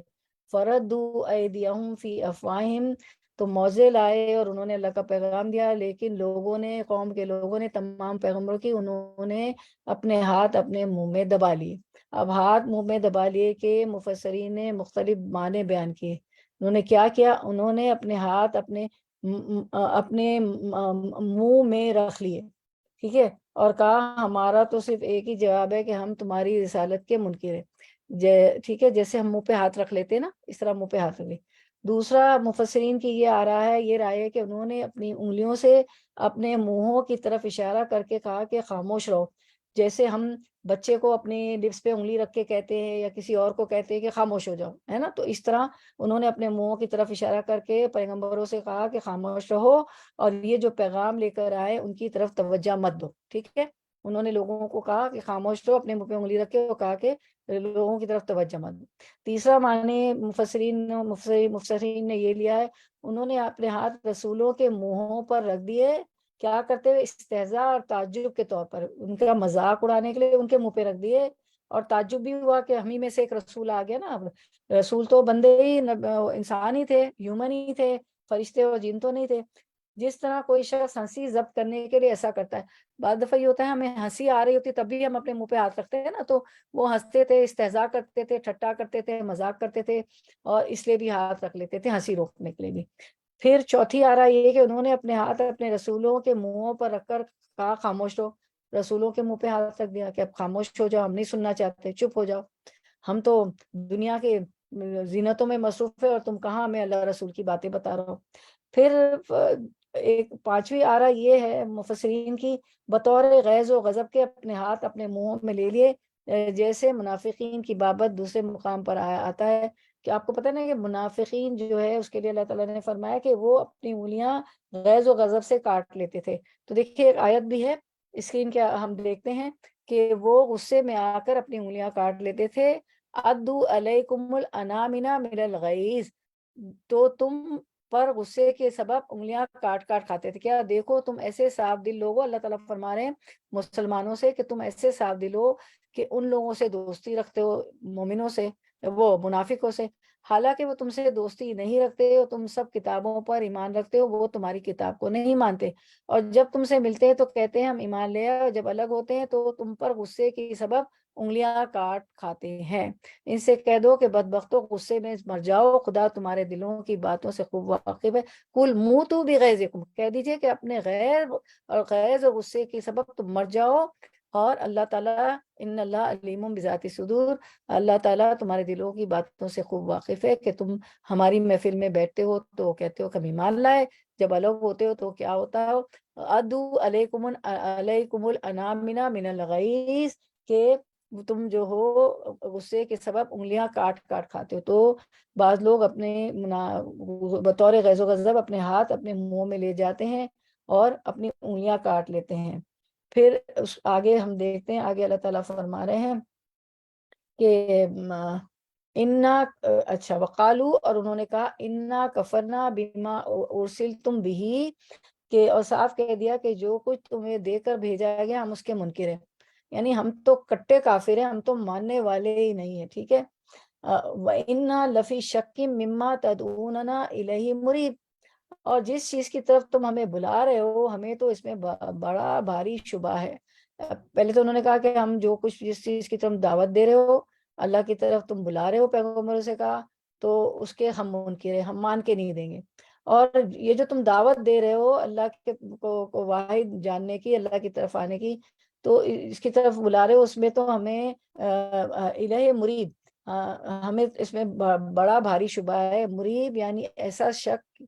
فردوا ایدیہم فی افواہہم، تو موعظے لائے اور انہوں نے اللہ کا پیغام دیا، لیکن لوگوں نے، قوم کے لوگوں نے، تمام پیغمبروں کی، انہوں نے اپنے ہاتھ اپنے منہ میں دبا لیے۔ اب ہاتھ منہ میں دبا لیے کہ مفسرین نے مختلف معنی بیان کیے۔ انہوں نے کیا کیا؟ انہوں نے اپنے ہاتھ اپنے منہ میں رکھ لیے، ٹھیک ہے، اور کہا ہمارا تو صرف ایک ہی جواب ہے کہ ہم تمہاری رسالت کے منکر ہیں، ٹھیک ہے، جیسے ہم منہ پہ ہاتھ رکھ لیتے نا، اس طرح منہ پہ ہاتھ رکھ لے۔ دوسرا مفسرین کی یہ آ رہا ہے، یہ رائے ہے کہ انہوں نے اپنی انگلیوں سے اپنے منہوں کی طرف اشارہ کر کے کہا کہ خاموش رہو، جیسے ہم بچے کو اپنے لپس پہ انگلی رکھ کے کہتے ہیں یا کسی اور کو کہتے ہیں کہ خاموش ہو جاؤ، ہے نا، تو اس طرح انہوں نے اپنے منہوں کی طرف اشارہ کر کے پیغمبروں سے کہا کہ خاموش رہو، اور یہ جو پیغام لے کر آئے ان کی طرف توجہ مت دو، ٹھیک ہے، انہوں نے لوگوں کو کہا کہ خاموش رہو، اپنے منہ پہ انگلی رکھ کے وہ کہا کہ لوگوں کی طرف توجہ مت دو۔ تیسرا معنی مفسرین نے یہ لیا ہے، انہوں نے اپنے ہاتھ رسولوں کے منہوں پر رکھ دیے کیا کرتے ہوئے استہزاء اور تعجب کے طور پر، ان کا مذاق اڑانے کے لیے ان کے منہ پہ رکھ دیے، اور تعجب بھی ہوا کہ ہم ہی میں سے ایک رسول آ گیا نا. اب رسول تو بندے ہی انسان ہی تھے، ہیومن ہی تھے، فرشتے اور جن تو نہیں تھے. جس طرح کوئی شخص ہنسی ضبط کرنے کے لیے ایسا کرتا ہے. بعض دفعہ یہ ہوتا ہے ہمیں ہنسی آ رہی ہوتی تب بھی ہم اپنے منہ پہ ہاتھ رکھتے ہیں نا، تو وہ ہنستے تھے، استہزاء کرتے تھے، ٹھٹا کرتے تھے، مذاق کرتے تھے، اور اس لیے بھی ہاتھ رکھ لیتے تھے ہنسی روکنے کے لیے بھی. پھر چوتھی آ رہا یہ کہ انہوں نے اپنے ہاتھ اپنے رسولوں کے منہوں پر رکھ کر کہا خاموش رہو. رسولوں کے منہ پہ ہاتھ رکھ دیا کہ اب خاموش ہو جاؤ، ہم نہیں سننا چاہتے، چپ ہو جاؤ، ہم تو دنیا کے زینتوں میں مصروف ہے اور تم کہاں ہمیں اللہ رسول کی باتیں بتا رہا ہو. پھر ایک پانچویں آرا یہ ہے مفسرین کی، بطور غیظ و غضب کے اپنے ہاتھ اپنے منہوں میں لے لیے، جیسے منافقین کی بابت دوسرے مقام پر آتا ہے کہ آپ کو پتہ نہیں کہ منافقین جو ہے اس کے لیے اللہ تعالیٰ نے فرمایا کہ وہ اپنی انگلیاں غیظ و غضب سے کاٹ لیتے تھے. تو دیکھیے ایک آیت بھی ہے اسکرین کے ہم دیکھتے ہیں کہ وہ غصے میں آ کر اپنی انگلیاں کاٹ لیتے تھے. ادو علیکم الانامنا من الغیظ، تو تم پر غصے کے سبب انگلیاں کاٹ کاٹ کھاتے تھے. کیا دیکھو تم ایسے صاف دل لوگو، اللہ تعالیٰ فرما رہے ہیں مسلمانوں سے کہ تم ایسے صاف دل ہو کہ ان لوگوں سے دوستی رکھتے ہو، مومنوں سے، وہ منافقوں سے، حالانکہ وہ تم سے دوستی نہیں رکھتے ہو. تم سب کتابوں پر ایمان رکھتے ہو، وہ تمہاری کتاب کو نہیں مانتے، اور جب تم سے ملتے ہیں تو کہتے ہیں ہم ایمان لے آئے، اور جب الگ ہوتے ہیں تو تم پر غصے کی سبب انگلیاں کاٹ کھاتے ہیں. ان سے کہہ دو کہ بدبختوں غصے میں مر جاؤ، خدا تمہارے دلوں کی باتوں سے خوب واقف ہے. کل موتوا بغیظکم، کہہ دیجئے کہ اپنے غیر اور غیظ اور غصے کی سبب تم مر جاؤ، اور اللہ تعالیٰ ان اللہ علیم بذات صدور، اللہ تعالیٰ تمہارے دلوں کی باتوں سے خوب واقف ہے. کہ تم ہماری محفل میں بیٹھتے ہو تو کہتے ہو کہ ہم ایمان لائے، جب الگ ہوتے ہو تو کیا ہوتا ہو. ادو علیکم الانامنا من الغیظ، کہ تم جو ہو غصے کے سبب انگلیاں کاٹ کاٹ کھاتے ہو. تو بعض لوگ اپنے بطور غیظ و غضب اپنے ہاتھ اپنے منہ میں لے جاتے ہیں اور اپنی انگلیاں کاٹ لیتے ہیں. پھر آگے ہم دیکھتے ہیں، آگے اللہ تعالیٰ فرما رہے ہیں کہ انا، اچھا، وقالو، اور انہوں نے کہا انا کفرنا بما ارسلتم بھی، کہ اور صاف کہہ دیا کہ جو کچھ تمہیں دے کر بھیجا گیا ہم اس کے منکر ہیں، یعنی ہم تو کٹے کافر ہیں، ہم تو ماننے والے ہی نہیں ہیں. ٹھیک ہے. وَإِنَّا لَفِي شَكٍّ مِّمَّا تَدْعُونَنَا إِلَيْهِ مُرِيبٍ، اور جس چیز کی طرف تم ہمیں بلا رہے ہو ہمیں تو اس میں بڑا بھاری شبہ ہے. پہلے تو انہوں نے کہا کہ ہم جو کچھ جس چیز کی طرف دعوت دے رہے ہو، اللہ کی طرف تم بلا رہے ہو پیغمبروں سے کہا، تو اس کے ہم منکر ہیں، ہم مان کے نہیں دیں گے. اور یہ جو تم دعوت دے رہے ہو اللہ کے کو واحد جاننے کی، اللہ کی طرف آنے کی، تو اس کی طرف بلا رہے ہو، اس میں تو ہمیں الہ مریب، ہمیں اس میں بڑا بھاری شبہ ہے. مریب یعنی ایسا شک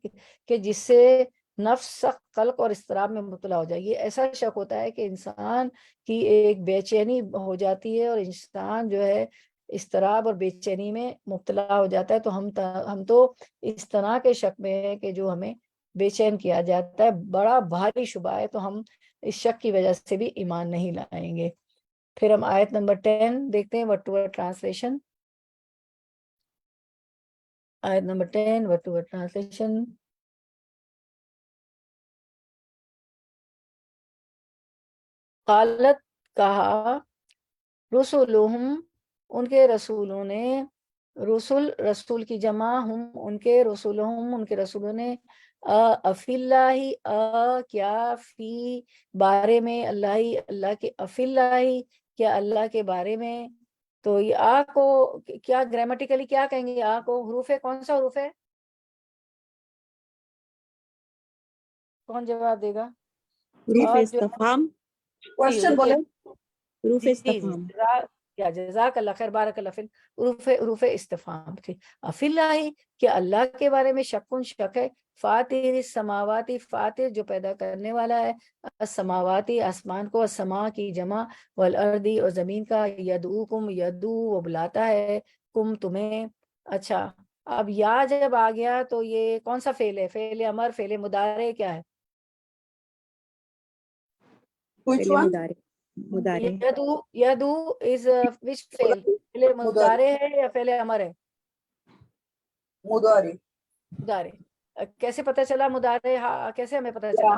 کہ جس سے نفس سخت قلق اور اضطراب میں مبتلا ہو جائے. یہ ایسا شک ہوتا ہے کہ انسان کی ایک بے چینی ہو جاتی ہے، اور انسان جو ہے اضطراب اور بے چینی میں مبتلا ہو جاتا ہے. تو ہم تو اس طرح کے شک میں ہیں کہ جو ہمیں بے چین کیا جاتا ہے، بڑا بھاری شبہ ہے، تو ہم اس شک کی وجہ سے بھی ایمان نہیں لائیں گے. پھر ہم آیت نمبر 10 دیکھتے ہیں، ورڈ ٹو ورڈ ٹرانسلیشن. آیت نمبر 10 ورڈ ٹو ورڈ ٹرانسلیشن. قالت، کہا، رسولہم، ان کے رسولوں نے، رسول کی جمع، ہم ان کے رسولہم، ان کے رسولوں نے، افی اللہ، کیا، فی، بارے میں، اللہ کے، افی اللہ، کیا اللہ کے بارے میں. تو یہ آ کو کیا گرامیٹیکلی کیا کہیں گے؟ آ کو حروف ہے، کون سا حروف ہے؟ کون جواب دے گا؟ حروف اور جو استفہام. کوشچن بولے. حروف جی استفہام. جزاک اللہ خیر، بارک اللہ فیک. حروف استفہام تھی. فی اللہ، کہ اللہ کے بارے میں شک ہے. فاتر السماواتی، فاتر جو پیدا کرنے والا ہے، السماواتی آسمان کو، السما کی جمع، والارضی اور زمین کا، یدعوکم، یدعو وہ بلاتا ہے، کم تمہیں. اچھا، اب یا جب آ گیا تو یہ کون سا فعل ہے؟ فعل امر، فعل مضارع کیا ہے؟ Which پہلے one? مضارع. یدو از وچ فعل؟ فعل مضارع ہے یا فعل امر ہے؟ مضارع. مضارع. کیسے پتہ چلا مضارع؟ کیسے ہمیں پتہ چلا؟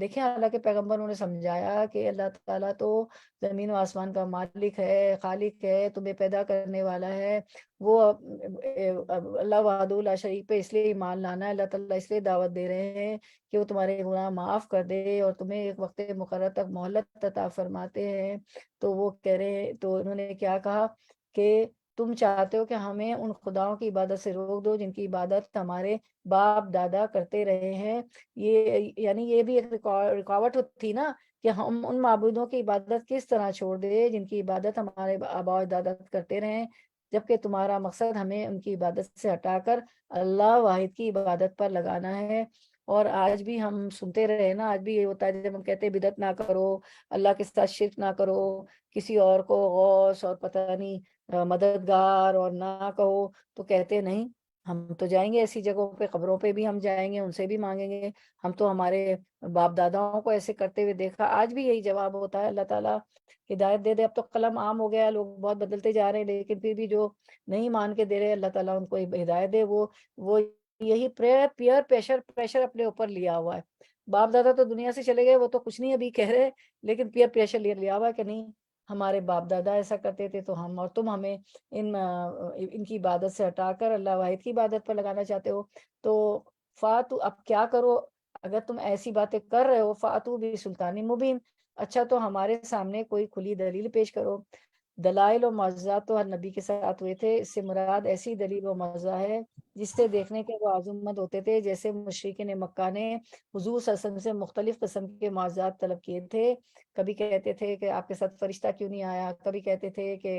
دیکھیں اللہ کے پیغمبروں نے سمجھایا کہ اللہ تعالیٰ تو زمین و آسمان کا مالک ہے، خالق ہے، تمہیں پیدا کرنے والا ہے۔ وہ اللہ وحدہ لا شریک پہ اس لیے ایمان لانا ہے، اللہ تعالیٰ اس لیے دعوت دے رہے ہیں کہ وہ تمہارے گناہ معاف کر دے اور تمہیں ایک وقت مقرر تک مہلت عطا فرماتے ہیں۔ تو وہ کہہ رہے ہیں، تو انہوں نے کیا کہا کہ تم چاہتے ہو کہ ہمیں ان خداؤں کی عبادت سے روک دو جن کی عبادت ہمارے باپ دادا کرتے رہے ہیں۔ یہ یعنی یہ بھی ایک رکاوٹ تھی نا کہ ہم ان معبودوں کی عبادت کس طرح چھوڑ دیں جن کی عبادت ہمارے آباء و اجداد کرتے رہے ہیں، جبکہ تمہارا مقصد ہمیں ان کی عبادت سے ہٹا کر اللہ واحد کی عبادت پر لگانا ہے۔ اور آج بھی ہم سنتے رہے نا، آج بھی یہ ہوتا ہے جب ہم کہتے ہیں بدعت نہ کرو، اللہ کے ساتھ شرک نہ کرو، کسی اور کو غوث اور پتہ نہیں مددگار اور نہ کہو، تو کہتے نہیں ہم تو جائیں گے ایسی جگہوں پہ، قبروں پہ بھی ہم جائیں گے، ان سے بھی مانگیں گے، ہم تو ہمارے باپ داداؤں کو ایسے کرتے ہوئے دیکھا۔ آج بھی یہی جواب ہوتا ہے۔ اللہ تعالیٰ ہدایت دے دے، اب تو قلم عام ہو گیا، لوگ بہت بدلتے جا رہے ہیں، لیکن پھر بھی جو نہیں مان کے دے رہے، اللہ تعالیٰ ان کو ہدایت دے۔ وہ یہی پیئر پریشر اپنے اوپر لیا ہوا ہے۔ باپ دادا تو دنیا سے چلے گئے، وہ تو کچھ نہیں ابھی کہہ رہے، لیکن پیئر پریشر لیا ہوا ہے کہ نہیں ہمارے باپ دادا ایسا کرتے تھے، تو ہم اور تم ہمیں ان کی عبادت سے ہٹا کر اللہ واحد کی عبادت پر لگانا چاہتے ہو۔ تو فاتو اب کیا کرو، اگر تم ایسی باتیں کر رہے ہو، فاتو بھی سلطان مبین، اچھا تو ہمارے سامنے کوئی کھلی دلیل پیش کرو۔ دلائل و معجزات تو ہر نبی کے ساتھ ہوئے تھے، اس سے مراد ایسی دلیل و معجزہ ہے جس سے دیکھنے کے وہ عظمت ہوتے تھے، جیسے مشرکین مکہ نے حضور صلی اللہ علیہ وسلم سے مختلف قسم کے معجزات طلب کیے تھے۔ کبھی کہتے تھے کہ آپ کے ساتھ فرشتہ کیوں نہیں آیا، کبھی کہتے تھے کہ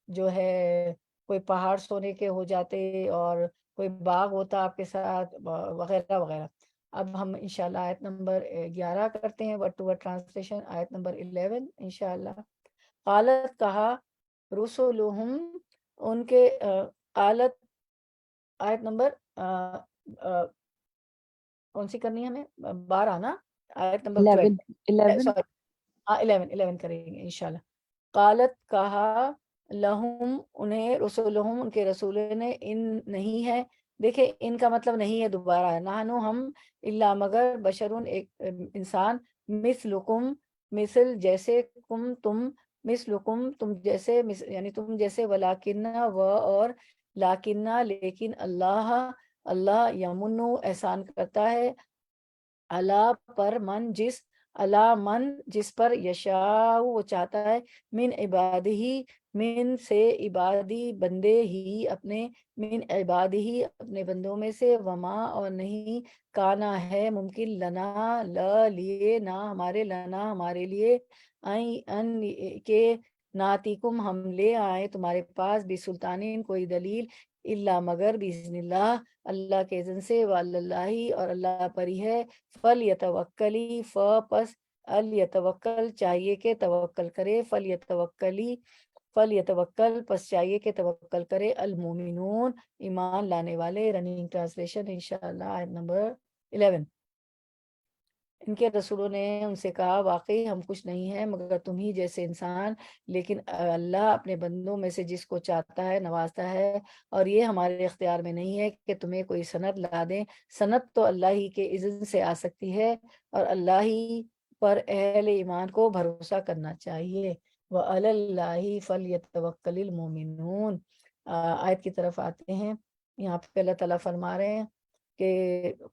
جو ہے کوئی پہاڑ سونے کے ہو جاتے اور کوئی باغ ہوتا آپ کے ساتھ، وغیرہ وغیرہ۔ اب ہم انشاءاللہ آیت نمبر 11 کرتے ہیں، ورڈ ٹو ورڈ ٹرانسلیشن، آیت نمبر 11 انشاءاللہ۔ قالت کہا رسولہم ان کے قالت آیت نمبر کون سی کرنی ہے ہمیں؟ 12 نا، آیت نمبر 12 سوری 11 کریں گے انشاءاللہ۔ قالت کہا لہم انہیں، رسولہم ان کے رسول نے، ان نہیں ہے، دیکھیں ان کا مطلب نہیں ہے دوبارہ ہے، نحنو ہم، الا مگر، بشرون ایک انسان، مثلکم مثل جیسے، کم تم، مثلکم تم جیسے، یعنی تم جیسے، ولیکن و اور، لیکن لیکن، اللہ یمنو احسان کرتا ہے، اللہ پر من جس پر یشاء وہ چاہتا ہے، من عبادی من سے عبادی بندے ہی اپنے، من عبادی اپنے بندوں میں سے، وما اور نہیں، کانا ہے ممکن، لنا لیے نہ ہمارے، لنا ہمارے لیے، ان کے ناتیکم ہم لے آئے تمہارے پاس، بسلطانین کوئی دلیل، الا مگر، باذن اللہ اللہ کے اذن سے، واللہ اور اللہ پر ہی ہے، فلیتوکلی پس الیتوکل چاہیے کہ توکل کرے، فلیتوکل پس چاہیے کہ توکل کرے، المومنون ایمان لانے والے۔ رننگ ٹرانسلیشن انشاءاللہ، آیت نمبر 11۔ ان کے رسولوں نے ان سے کہا واقعی ہم کچھ نہیں ہیں مگر تم ہی جیسے انسان، لیکن اللہ اپنے بندوں میں سے جس کو چاہتا ہے نوازتا ہے، اور یہ ہمارے اختیار میں نہیں ہے کہ تمہیں کوئی سند لا دیں، سند تو اللہ ہی کے اذن سے آ سکتی ہے، اور اللہ ہی پر اہل ایمان کو بھروسہ کرنا چاہیے۔ وَعَلَى اللَّهِ فَلْيَتَوَكَّلِ الْمُؤْمِنُونَ۔ آیت کی طرف آتے ہیں، یہاں پہ اللہ تعالیٰ فرما رہے ہیں کہ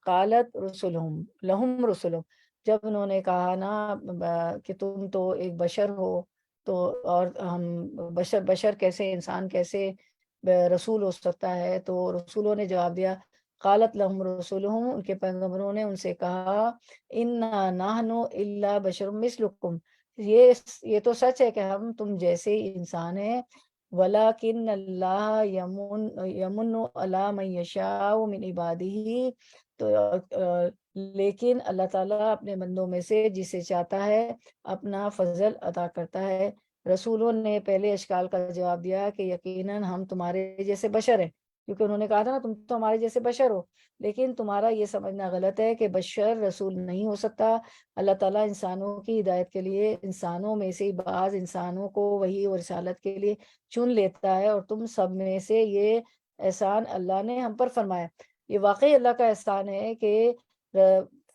قالت رسلہم لہم رسلہم، جب انہوں نے کہا نا کہ تم تو ایک بشر ہو، تو اور ہم بشر کیسے، انسان کیسے رسول ہو سکتا ہے، تو رسولوں نے جواب دیا، قالت لہم رسولہم ان کے پیغمبروں نے ان سے کہا، انا نحن الا بشر مثلکم، یہ تو سچ ہے کہ ہم تم جیسے ہی انسان ہیں، ولیکن اللہ یمن علی من یشاء من عبادہ، تو لیکن اللہ تعالیٰ اپنے بندوں میں سے جسے چاہتا ہے اپنا فضل عطا کرتا ہے۔ رسولوں نے پہلے اشکال کا جواب دیا کہ یقیناً ہم تمہارے جیسے بشر ہیں، کیونکہ انہوں نے کہا تھا نا تم تو ہمارے جیسے بشر ہو، لیکن تمہارا یہ سمجھنا غلط ہے کہ بشر رسول نہیں ہو سکتا۔ اللہ تعالیٰ انسانوں کی ہدایت کے لیے انسانوں میں سے بعض انسانوں کو وحی اور رسالت کے لیے چن لیتا ہے، اور تم سب میں سے یہ احسان اللہ نے ہم پر فرمایا۔ یہ واقعی اللہ کا احسان ہے کہ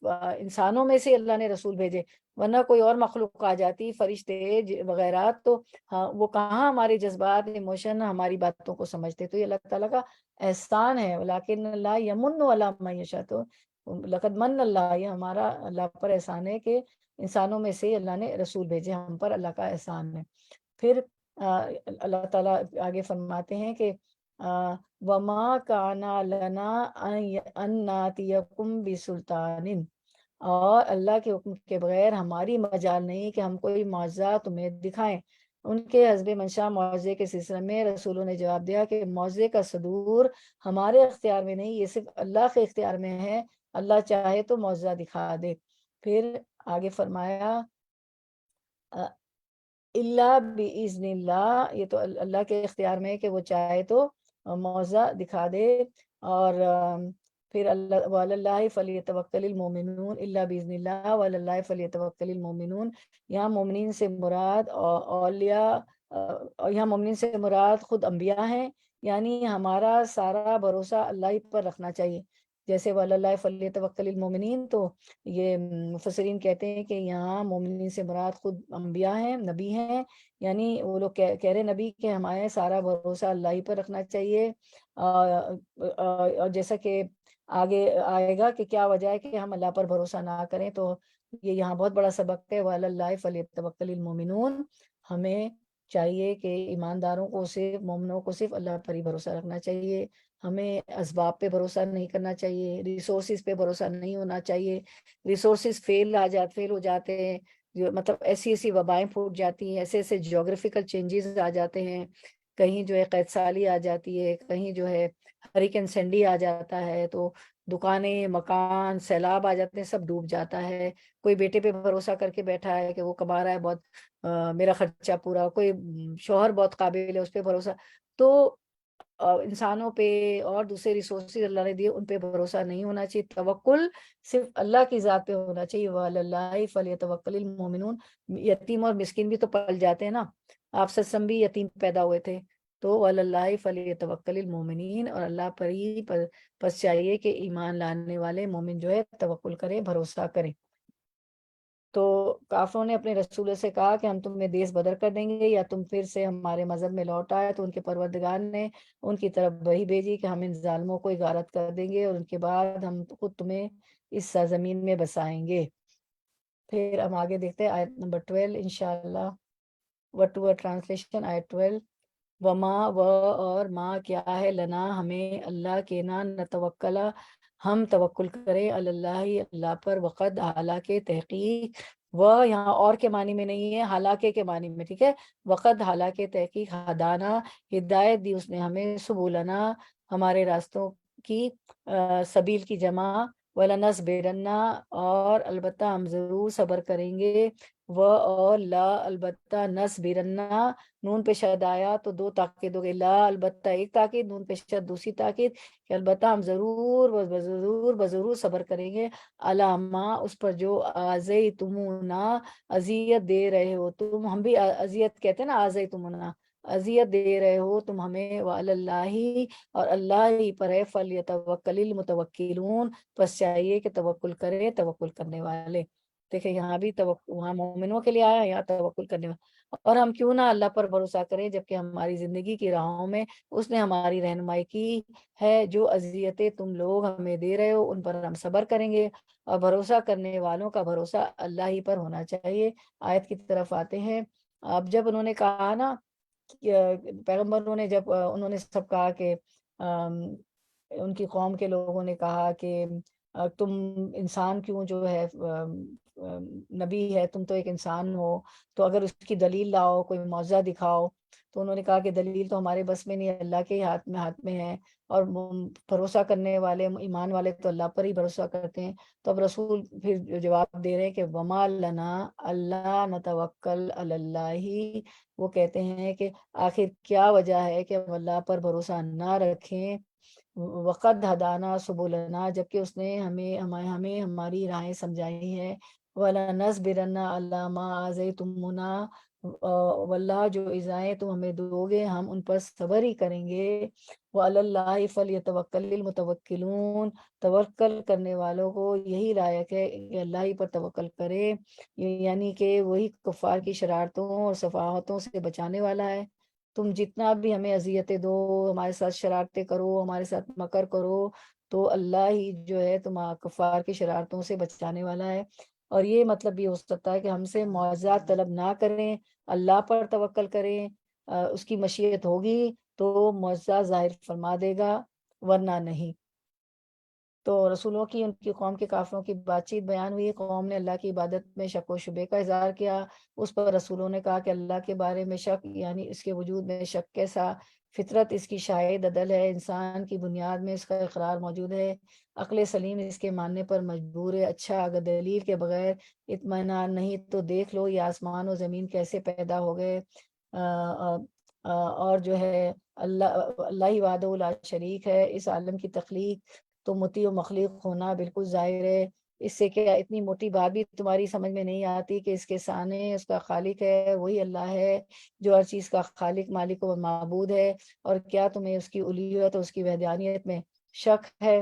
انسانوں میں سے اللہ نے رسول بھیجے، ورنہ کوئی اور مخلوق آ جاتی، فرشتے وغیرہ، تو ہاں وہ کہاں ہمارے جذبات ایموشن ہماری باتوں کو سمجھتے. تو یہ اللہ تعالیٰ کا احسان ہے. لیکن اللہ یمن علی من یشاء، تو لقد من اللہ، یہ ہمارا اللہ پر احسان ہے کہ انسانوں میں سے اللہ نے رسول بھیجے، ہم پر اللہ کا احسان ہے. پھر اللہ تعالیٰ آگے فرماتے ہیں کہ وما کانا لنا ان ناتیکم بسلطان، اور اللہ کے حکم کے بغیر ہماری مجال نہیں کہ ہم کوئی معجزہ تمہیں دکھائیں. ان کے حسب منشا معجزے کے سلسلے میں رسولوں نے جواب دیا کہ معجزے کا صدور ہمارے اختیار میں نہیں، یہ صرف اللہ کے اختیار میں ہے، اللہ چاہے تو معجزہ دکھا دے. پھر آگے فرمایا اللہ بِإِذْنِ اللہ، یہ تو اللہ کے اختیار میں ہے کہ وہ چاہے تو معجزہ دکھا دے. اور پھر اللہ وعلی اللہ فلیتوکل المؤمنون الا باذن اللہ وعلی اللہ فلیتوکل المؤمنون. یہاں مومنین سے مراد اولیاء، یہاں مومنین سے مراد خود انبیاء ہیں، یعنی ہمارا سارا بھروسہ اللہ ہی پر رکھنا چاہیے. جیسے وعلی اللہ فلیتوکل المؤمنین، تو یہ مفسرین کہتے ہیں کہ یہاں مومنین سے مراد خود انبیاء ہیں، نبی ہیں، یعنی وہ لوگ کہہ رہے نبی کہ ہمارے سارا بھروسہ اللہ ہی پر رکھنا چاہیے. اور جیسا کہ آگے آئے گا کہ کیا وجہ ہے کہ ہم اللہ پر بھروسہ نہ کریں، تو یہ یہاں بہت بڑا سبق ہے. وعلی اللہ فلیتوکل المؤمنون، ہمیں چاہیے کہ ایمانداروں کو صرف، مومنوں کو صرف اللہ پر ہی بھروسہ رکھنا چاہیے. ہمیں اسباب پہ بھروسہ نہیں کرنا چاہیے، ریسورسز پہ بھروسہ نہیں ہونا چاہیے. ریسورسز فیل ہو جاتے ہیں، مطلب ایسی وبائیں پھوٹ جاتی ہیں، ایسے جیوگرافیکل چینجز آ جاتے ہیں، کہیں جو ہے قحط سالی آ جاتی ہے، کہیں جو ہے ہریکن سینڈی آ جاتا ہے، تو دکانیں، مکان، سیلاب آ جاتے ہیں، سب ڈوب جاتا ہے. کوئی بیٹے پہ بھروسہ کر کے بیٹھا ہے کہ وہ کما رہا ہے بہت، میرا خرچہ پورا، کوئی شوہر بہت قابل ہے اس پہ بھروسہ. تو انسانوں پہ اور دوسرے ریسورسز اللہ نے دیے ان پہ بھروسہ نہیں ہونا چاہیے. توکل صرف اللہ کی ذات پہ ہونا چاہیے. وعلی اللہ فلیتوکل المؤمنون. یتیم اور مسکین بھی تو پل جاتے ہیں نا، آپ سسم بھی یتیم پیدا ہوئے تھے. تو وعلی اللہ فلیتوکل المؤمنین، اور اللہ پر ہی پس چاہیے کہ ایمان لانے والے مومن جو ہے توکل کرے، بھروسہ کرے. تو کافروں نے اپنے رسول سے کہا کہ ہم تمہیں دیس بدر کر دیں گے یا تم پھر سے ہمارے مذہب میں لوٹ آئے. تو ان کے پروردگار نے ان کی طرف وحی بھیجی کہ ہم ان ظالموں کو غارت کر دیں گے، اور ان کے بعد ہم خود تمہیں اس سرزمین میں بسائیں گے. پھر ہم آگے دیکھتے ہیں آیت نمبر 12 انشاءاللہ، ورڈ ٹو ورڈ ٹرانسلیشن. آیت 12، وما اور ما کیا ہے، لنا ہمیں، اللہ کے نا نتوکلا ہم توکل کریں، اللہ اللہ پر، وقد حالانکہ تحقیق، وہ یہاں اور کے معنی میں نہیں ہے، حالانکہ کے معنی میں، ٹھیک ہے. وقد حالانکہ تحقیق، ہدانا ہدایت دی اس نے ہمیں، سبولنا ہمارے راستوں کی، سبیل کی جمع، وَلَنَصْبِرَنَّ اور البتہ ہم ضرور صبر کریں گے، اور لا البتہ، نصبرن نون پہ شد آیا تو دو تاکید ہو گئی، لا البتہ ایک تاکید، نون پہ شد دوسری تاکید، کہ البتہ ہم ضرور صبر کریں گے، علامہ اس پر جو آزیتمونا اذیت دے رہے ہو تم. ہم بھی اذیت کہتے ہیں نا، آزیتمونا اذیت دے رہے ہو تم ہمیں، وعلی اللہ اور اللہ ہی پر ہے، فلیتوکل المتوکلون پس چاہیے کہ توکل کرے توکل کرنے والے. دیکھیں یہاں بھی وہاں مومنوں کے لیے آیا، یہاں توکل کرنے والے. اور ہم کیوں نہ اللہ پر بھروسہ کریں جبکہ ہماری زندگی کی راہوں میں اس نے ہماری رہنمائی کی ہے. جو اذیتیں تم لوگ ہمیں دے رہے ہو ان پر ہم صبر کریں گے، اور بھروسہ کرنے والوں کا بھروسہ اللہ ہی پر ہونا چاہیے. آیت کی طرف آتے ہیں. اب جب انہوں نے کہا نا، پیغمبروں نے جب انہوں نے سب کہا کہ ان کی قوم کے لوگوں نے کہا کہ تم انسان کیوں جو ہے نبی ہے، تم تو ایک انسان ہو، تو اگر اس کی دلیل لاؤ، کوئی معجزہ دکھاؤ. تو انہوں نے کہا کہ دلیل تو ہمارے بس میں نہیں، اللہ کے ہاتھ میں ہے، اور بھروسہ کرنے والے، ایمان والے تو اللہ پر ہی بھروسہ کرتے ہیں. تو اب رسول پھر جواب دے رہے ہیں کہ وما لنا اللہ نتوکل علی اللہ. وہ کہتے ہیں کہ آخر کیا وجہ ہے کہ ہم اللہ پر بھروسہ نہ رکھیں، وقد ہدانا سبلنا جبکہ اس نے ہمیں ہماری راہیں سمجھائی ہیں، وَلَنَصْبِرَنَّ عَلَىٰ مَا آذَيْتُمُونَا واللہ جو ایزائیں تم ہمیں دو گے ہم ان پر صبر ہی کریں گے۔ وعلی اللہ فلیتوکل المتوکلون، توکل کرنے والوں کو یہی لائق ہے کہ اللہ ہی پر توکل کرے، یعنی کہ وہی کفار کی شرارتوں اور صفاحتوں سے بچانے والا ہے۔ تم جتنا بھی ہمیں اذیتیں دو، ہمارے ساتھ شرارتیں کرو، ہمارے ساتھ مکر کرو، تو اللہ ہی جو ہے تم کفار کی شرارتوں سے بچانے والا ہے۔ اور یہ مطلب بھی ہو سکتا ہے کہ ہم سے معاوضات طلب نہ کریں، اللہ پر توکل کریں، اس کی مشیت ہوگی تو معجزہ ظاہر فرما دے گا، ورنہ نہیں۔ تو رسولوں کی ان کی قوم کے کافروں کی بات چیت بیان ہوئی۔ قوم نے اللہ کی عبادت میں شک و شبے کا اظہار کیا، اس پر رسولوں نے کہا کہ اللہ کے بارے میں شک یعنی اس کے وجود میں شک کیسا، فطرت اس کی شاہد عدل ہے، انسان کی بنیاد میں اس کا اقرار موجود ہے، عقل سلیم اس کے ماننے پر مجبور ہے۔ اچھا اگر دلیل کے بغیر اطمینان نہیں تو دیکھ لو یہ آسمان و زمین کیسے پیدا ہو گئے، اور جو ہے اللہ ہی وحدہ لا شریک ہے، اس عالم کی تخلیق تو مطیع و مخلوق ہونا بالکل ظاہر ہے۔ اس سے کیا اتنی موٹی بات بھی تمہاری سمجھ میں نہیں آتی کہ اس کے سامنے اس کا خالق ہے، وہی اللہ ہے جو ہر چیز کا خالق مالک و معبود ہے، اور کیا تمہیں اس کی الوہیت اور اس کی وحدانیت میں شک ہے؟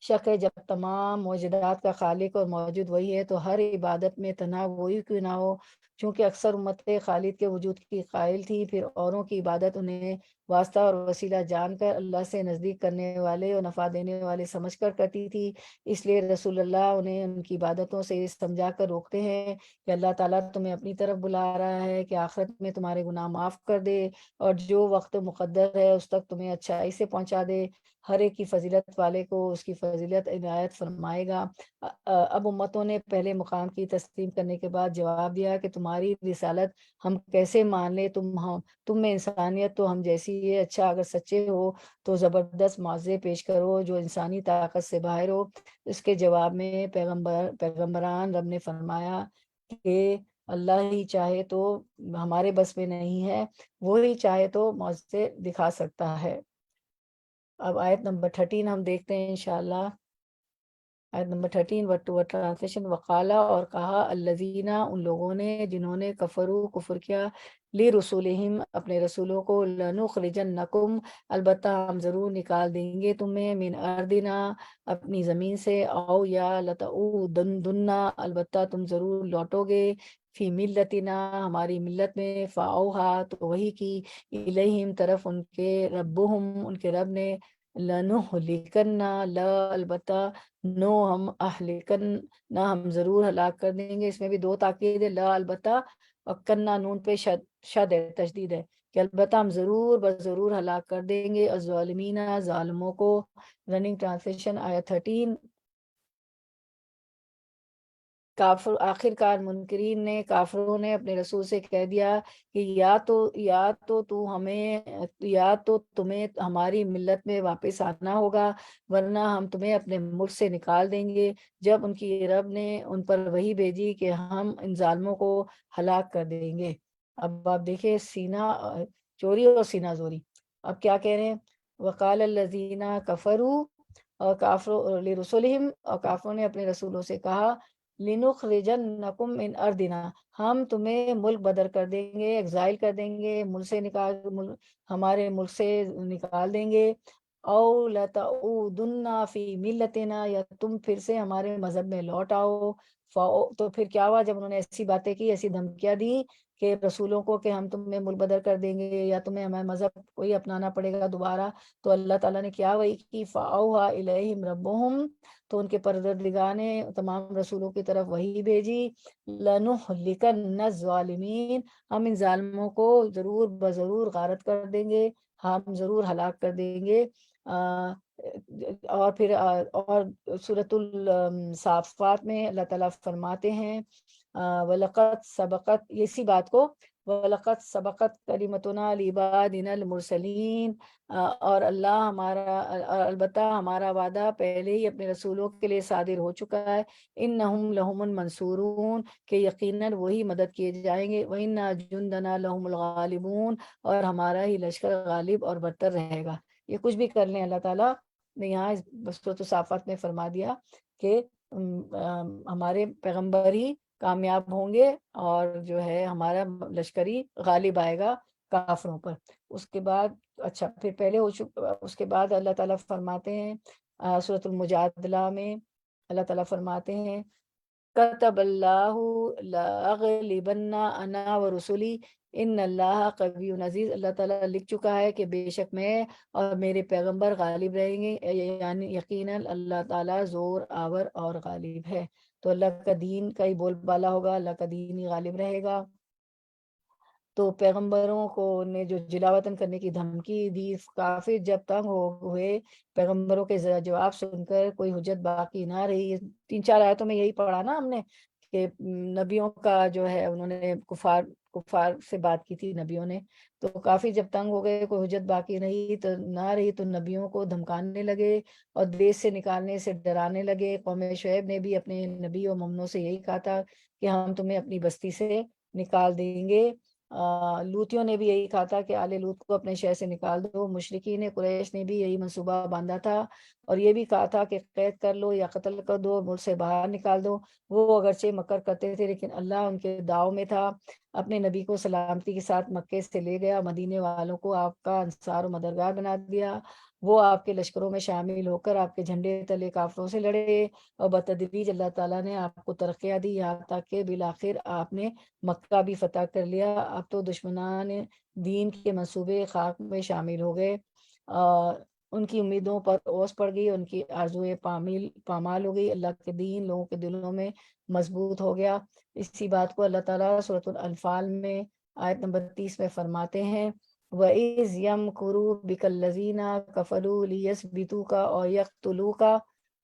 شک ہے جب تمام موجودات کا خالق اور موجود وہی ہے تو ہر عبادت میں تنہا وہی کیوں نہ ہو، چونکہ اکثر امت خالد کے وجود کی قائل تھی، پھر اوروں کی عبادت انہیں واسطہ اور وسیلہ جان کر اللہ سے نزدیک کرنے والے اور نفع دینے والے سمجھ کر کرتی تھی۔ اس لیے رسول اللہ انہیں ان کی عبادتوں سے سمجھا کر روکتے ہیں کہ اللہ تعالیٰ تمہیں اپنی طرف بلا رہا ہے کہ آخرت میں تمہارے گناہ معاف کر دے اور جو وقت مقدر ہے اس تک تمہیں اچھائی سے پہنچا دے، ہر ایک کی فضیلت والے کو اس کی فضیلت عنایت فرمائے گا۔ اب امتوں نے پہلے مقام کی تسلیم کرنے کے بعد جواب دیا کہ تمہاری رسالت ہم کیسے مان لیں، تم میں انسانیت تو ہم جیسی ہے، اچھا اگر سچے ہو تو زبردست معجزے پیش کرو جو انسانی طاقت سے باہر ہو۔ اس کے جواب میں پیغمبران رب نے فرمایا کہ اللہ ہی چاہے تو ہمارے بس میں نہیں ہے، وہی چاہے تو معجزے دکھا سکتا ہے۔ اب آیت نمبر 13 ہم دیکھتے ہیں انشاءاللہ۔ آیت نمبر 13 ورڈ ٹو ورڈ ٹرانسلیشن۔ وقالا اور کہا الذین ان لوگوں نے جنہوں نے کفروا کفر کیا، لرسولہم اپنے رسولوں کو، لنخرجنکم البتہ ہم ضرور نکال دیں گے تمہیں، من ارضنا اپنی زمین سے، او یا لتعودن البتہ تم ضرور لوٹو گے، فی ملتنا ہماری ملت میں، فاوہا تو وہی کی، الیہم طرف ان کے، ربہم ان کے رب نے، لنہلکنا لا البتہ، نو ہم اہلکن نہ ہم ضرور ہلاک کر دیں گے۔ اس میں بھی دو تاکید ہے، لا البتہ اور کنہ نون پہ شد ہے، تشدید ہے، کہ البتہ ہم ضرور بضرور ہلاک کر دیں گے الظالمین ظالموں کو۔ رننگ ٹرانسلیشن آیت 13۔ کافر آخر کار منکرین نے، کافروں نے اپنے رسول سے کہہ دیا کہ یا تو تمہیں ہماری ملت میں واپس آنا ہوگا ورنہ ہم تمہیں اپنے ملک سے نکال دیں گے۔ جب ان کی رب نے ان پر وحی بھیجی کہ ہم ان ظالموں کو ہلاک کر دیں گے۔ اب آپ دیکھیں سینہ چوری اور سینہ زوری۔ اب کیا کہہ رہے ہیں؟ وقال الذین کفروا، اور کافروں لرسولہم، اور کافروں نے اپنے رسولوں سے کہا، لنخرجنکم من ارضنا ہم تمہیں ملک بدر کر دیں گے، ایگزائل کر دیں گے، ہمارے ملک سے نکال دیں گے، او لتعودن فی ملتنا یا تم پھر سے ہمارے مذہب میں لوٹ آؤ۔ تو پھر کیا ہوا جب انہوں نے ایسی باتیں کی، ایسی دھمکیاں دی کہ رسولوں کو کہ ہم تمہیں ملک بدر کر دیں گے یا تمہیں ہمارا مذہب کوئی اپنانا پڑے گا دوبارہ، تو اللہ تعالیٰ نے کیا وحی کی، فاوحی الیہم ربہم، تو ان کے پروردگار نے تمام رسولوں کی طرف وحی بھیجی، لنہلکن الظالمین ہم ان ظالموں کو ضرور بضرور غارت کر دیں گے، ہم ضرور ہلاک کر دیں گے۔ اور پھر اور سورۃ الصافات میں اللہ تعالیٰ فرماتے ہیں وَلَقَدْ سَبَقَتْ، اسی بات کو وَلَقَدْ سَبَقَتْ كَلِمَتُنَا لِعِبَادِنَا الْمُرْسَلِينَ، اور اللہ ہمارا البتہ ہمارا وعدہ پہلے ہی اپنے رسولوں کے لیے صادر ہو چکا ہے، اِنَّهُمْ لَهُمُ الْمَنْصُورُونَ کہ یقیناً وہی مدد کیے جائیں گے، وَإِنَّ جُنْدَنَا لَهُمُ الْغَالِبُونَ اور ہمارا ہی لشکر غالب اور برتر رہے گا۔ یہ کچھ بھی کر لیں اللہ تعالیٰ نے یہاں سورۃ الصافات میں فرما دیا کہ ہمارے پیغمبر ہی کامیاب ہوں گے اور جو ہے ہمارا لشکری غالب آئے گا کافروں پر۔ اس کے بعد اچھا پھر پہلے ہو چکا، اس کے بعد اللہ تعالیٰ فرماتے ہیں سورۃ المجادلہ میں اللہ تعالیٰ فرماتے ہیں کتب اللہ لاغلبن انا ورسلی ان اللہ قوی عزیز، اللہ تعالیٰ لکھ چکا ہے کہ بے شک میں اور میرے پیغمبر غالب رہیں گے، یعنی یقیناً اللہ تعالیٰ زور آور اور غالب ہے۔ تو اللہ کا دین کا ہی بول بالا ہوگا، اللہ کا دین ہی غالب رہے گا۔ تو پیغمبروں کو نے جو جلا وطن کرنے کی دھمکی دی، کافر جب تنگ ہوئے پیغمبروں کے جواب سن کر کوئی حجت باقی نہ رہی۔ 3-4 آیتوں میں یہی پڑھا نا ہم نے کہ نبیوں کا جو ہے انہوں نے کفار سے بات کی تھی نبیوں نے، تو کافی جب تنگ ہو گئے، کوئی حجت باقی نہ رہی تو نبیوں کو دھمکانے لگے اور دیش سے نکالنے سے ڈرانے لگے۔ قوم شعیب نے بھی اپنے نبی و ممنوں سے یہی کہا تھا کہ ہم تمہیں اپنی بستی سے نکال دیں گے۔ لوتیوں نے بھی یہی کہا تھا کہ آل لوت کو اپنے شہر سے نکال دو۔ مشرکین قریش نے بھی یہی منصوبہ باندھا تھا اور یہ بھی کہا تھا کہ قید کر لو یا قتل کر دو، ملک سے باہر نکال دو۔ وہ اگرچہ مکر کرتے تھے لیکن اللہ ان کے داؤ میں تھا، اپنے نبی کو سلامتی کے ساتھ مکے سے لے گیا، مدینے والوں کو آپ کا انصار و مددگار بنا دیا۔ وہ آپ کے لشکروں میں شامل ہو کر آپ کے جھنڈے تلے کافروں سے لڑے اور بتدریج اللہ تعالیٰ نے آپ کو ترقیاں دی، یہاں تک کہ بالآخر آپ نے مکہ بھی فتح کر لیا۔ اب تو دشمنان دین کے منصوبے خاک میں شامل ہو گئے، ان کی امیدوں پر اوس پڑ گئی، ان کی آرزویں پامال ہو گئی، اللہ کے دین لوگوں کے دلوں میں مضبوط ہو گیا۔ اسی بات کو اللہ تعالیٰ سورۃ الانفال میں آیت نمبر 30 میں فرماتے ہیں وَإِذْ يَمْكُرُ بِكَ الَّذِينَ كَفَرُوا لِيَثْبِتُوكَ أَوْ يَقْتُلُوكَ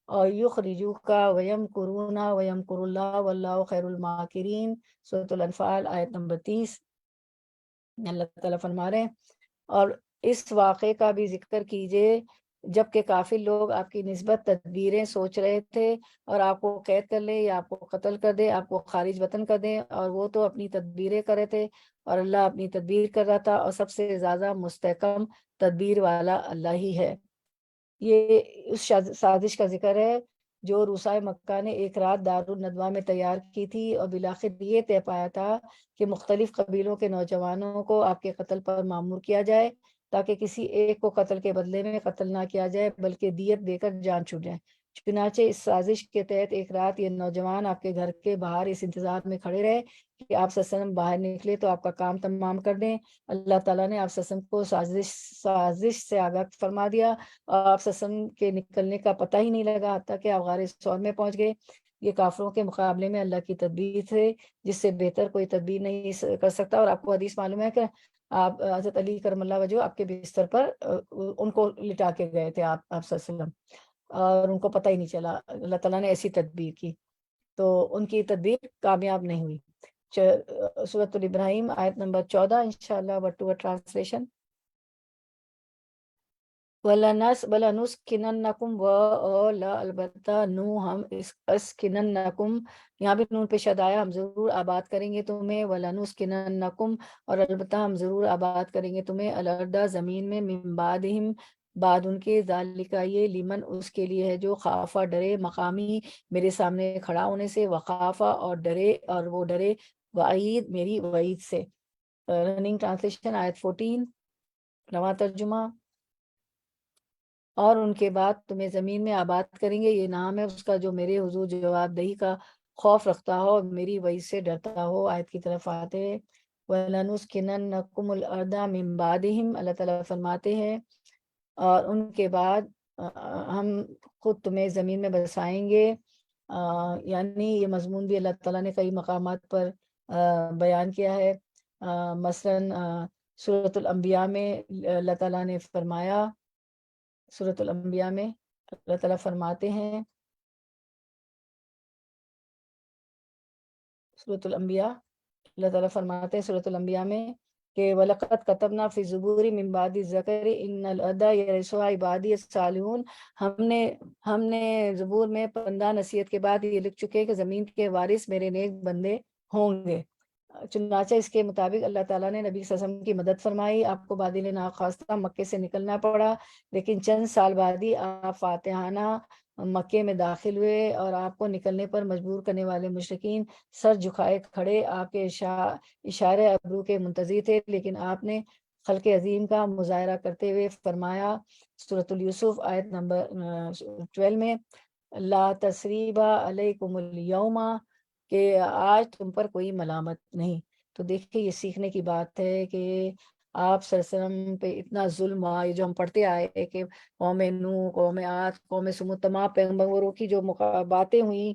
أَوْ يُخْرِجُوكَ وَيَمْكُرُونَ وَيَمْكُرُ اللَّهُ وَاللَّهُ خَيْرُ الْمَاكِرِينَ۔ سورۃ الانفال آیت نمبر 30 اللہ تعالیٰ فرما رہے ہیں اور اس واقعے کا بھی ذکر کیجئے جبکہ کافر لوگ آپ کی نسبت تدبیریں سوچ رہے تھے اور آپ کو قید کر لیں یا آپ کو قتل کر دے، آپ کو خارج وطن کر دیں، اور وہ تو اپنی تدبیریں کر رہے تھے اور اللہ اپنی تدبیر کر رہا تھا، اور سب سے زیادہ مستحکم تدبیر والا اللہ ہی ہے۔ یہ اس سازش کا ذکر ہے جو روسائے مکہ نے ایک رات دارالندوہ میں تیار کی تھی اور بالآخر یہ طے پایا تھا کہ مختلف قبیلوں کے نوجوانوں کو آپ کے قتل پر مامور کیا جائے تاکہ کسی ایک کو قتل کے بدلے میں قتل نہ کیا جائے بلکہ دیت دے کر جان چھوٹ جائے۔ چنانچہ اس سازش کے تحت ایک رات یہ نوجوان آپ کے گھر کے باہر اس انتظار میں کھڑے رہے کہ آپ صلی اللہ علیہ وسلم باہر نکلے تو آپ کا کام تمام کر دیں۔ اللہ تعالیٰ نے آپ صلی اللہ علیہ وسلم کو سازش سے آگاہ فرما دیا اور آپ صلی اللہ علیہ وسلم کے نکلنے کا پتہ ہی نہیں لگا حتیٰ کہ آپ غار ثور میں پہنچ گئے۔ یہ کافروں کے مقابلے میں اللہ کی تدبیر تھے جس سے بہتر کوئی تدبیر نہیں کر سکتا۔ اور آپ کو حدیث معلوم ہے کہ آپ حضرت علی کرم اللہ وجہ آپ کے بستر پر ان کو لٹا کے گئے تھے آپ صلی اللہ علیہ وسلم اور ان کو پتہ ہی نہیں چلا۔ اللہ تعالیٰ نے ایسی تدبیر کی تو ان کی تدبیر کامیاب نہیں ہوئی۔ سورۃ الابراہیم آیت نمبر 14 انشاءاللہ ورڈ ٹو ورڈ ٹرانسلیشن۔ وَلَنُسْكِنَنَّكُمْ البتہ نو ہم اسکننکم، یہاں بھی نون پہ شد آیا، ہم ضرور آباد کریں گے تمہیں، وَلَنُسْكِنَنَّكُمْ اور البتہ ہم ضرور آباد کریں گے تمہیں، الارض زمین میں، من بعدہم بعد ان کے، ذالک یہ، لیمن اس کے لیے ہے جو خافہ ڈرے، مقامی میرے سامنے کھڑا ہونے سے، وخافہ اور ڈرے، اور وہ ڈرے، وعید میری وعید سے۔ رننگ ٹرانسلیشن آیت 14 رواں ترجمہ۔ اور ان کے بعد تمہیں زمین میں آباد کریں گے، یہ نام ہے اس کا جو میرے حضور جواب دہی کا خوف رکھتا ہو اور میری وعید سے ڈرتا ہو۔ آیت کی طرف آتے ہیں وَلَنُسْكِنَنَّكُمُ الْأَرْضَ مِن بَعْدِهِمْ، اللہ تعالیٰ فرماتے ہیں اور ان کے بعد ہم خود تمہیں زمین میں بسائیں گے۔ یعنی یہ مضمون بھی اللہ تعالیٰ نے کئی مقامات پر بیان کیا ہے، مثلاً سورۃ الانبیاء میں اللہ تعالیٰ نے فرمایا، سورۃ الانبیاء میں اللہ تعالیٰ فرماتے ہیں، سورۃ الانبیاء اللہ تعالیٰ فرماتے ہیں سورۃ الانبیاء میں کہ وَلَقَدْ كَتَبْنَا فِي الزُّبُورِ مِن بَعْدِ الذَّكَرِ إِنَّ الْأَرْضَ يَرِثُهَا عِبَادِيَ الصَّالِحُونَ، ہم نے زبور میں 15 نصیحت کے بعد یہ لکھ چکے کہ زمین کے وارث میرے نیک بندے ہوں گے۔ چنانچہ اس کے مطابق اللہ تعالیٰ نے نبی صلی اللہ علیہ وسلم کی مدد فرمائی، آپ کو بادل ناخواستہ مکے سے نکلنا پڑا، لیکن چند سال بعد ہی آپ فاتحانہ مکے میں داخل ہوئے اور آپ کو نکلنے پر مجبور کرنے والے مشرکین سر جھکائے کھڑے آپ کے اشارے ابرو کے منتظر تھے، لیکن آپ نے خلق عظیم کا مظاہرہ کرتے ہوئے فرمایا سورۃ یوسف آیت نمبر 12 میں، لا تثریب علیکم الیوم، کہ آج تم پر کوئی ملامت نہیں۔ تو دیکھیے یہ سیکھنے کی بات ہے کہ آپ صلی اللہ علیہ وسلم پہ اتنا ظلم ہوا، یہ جو ہم پڑھتے آئے کہ قوم نوح، قوم عاد، قوم سمود، تمام پیغمبروں کی جو باتیں ہوئیں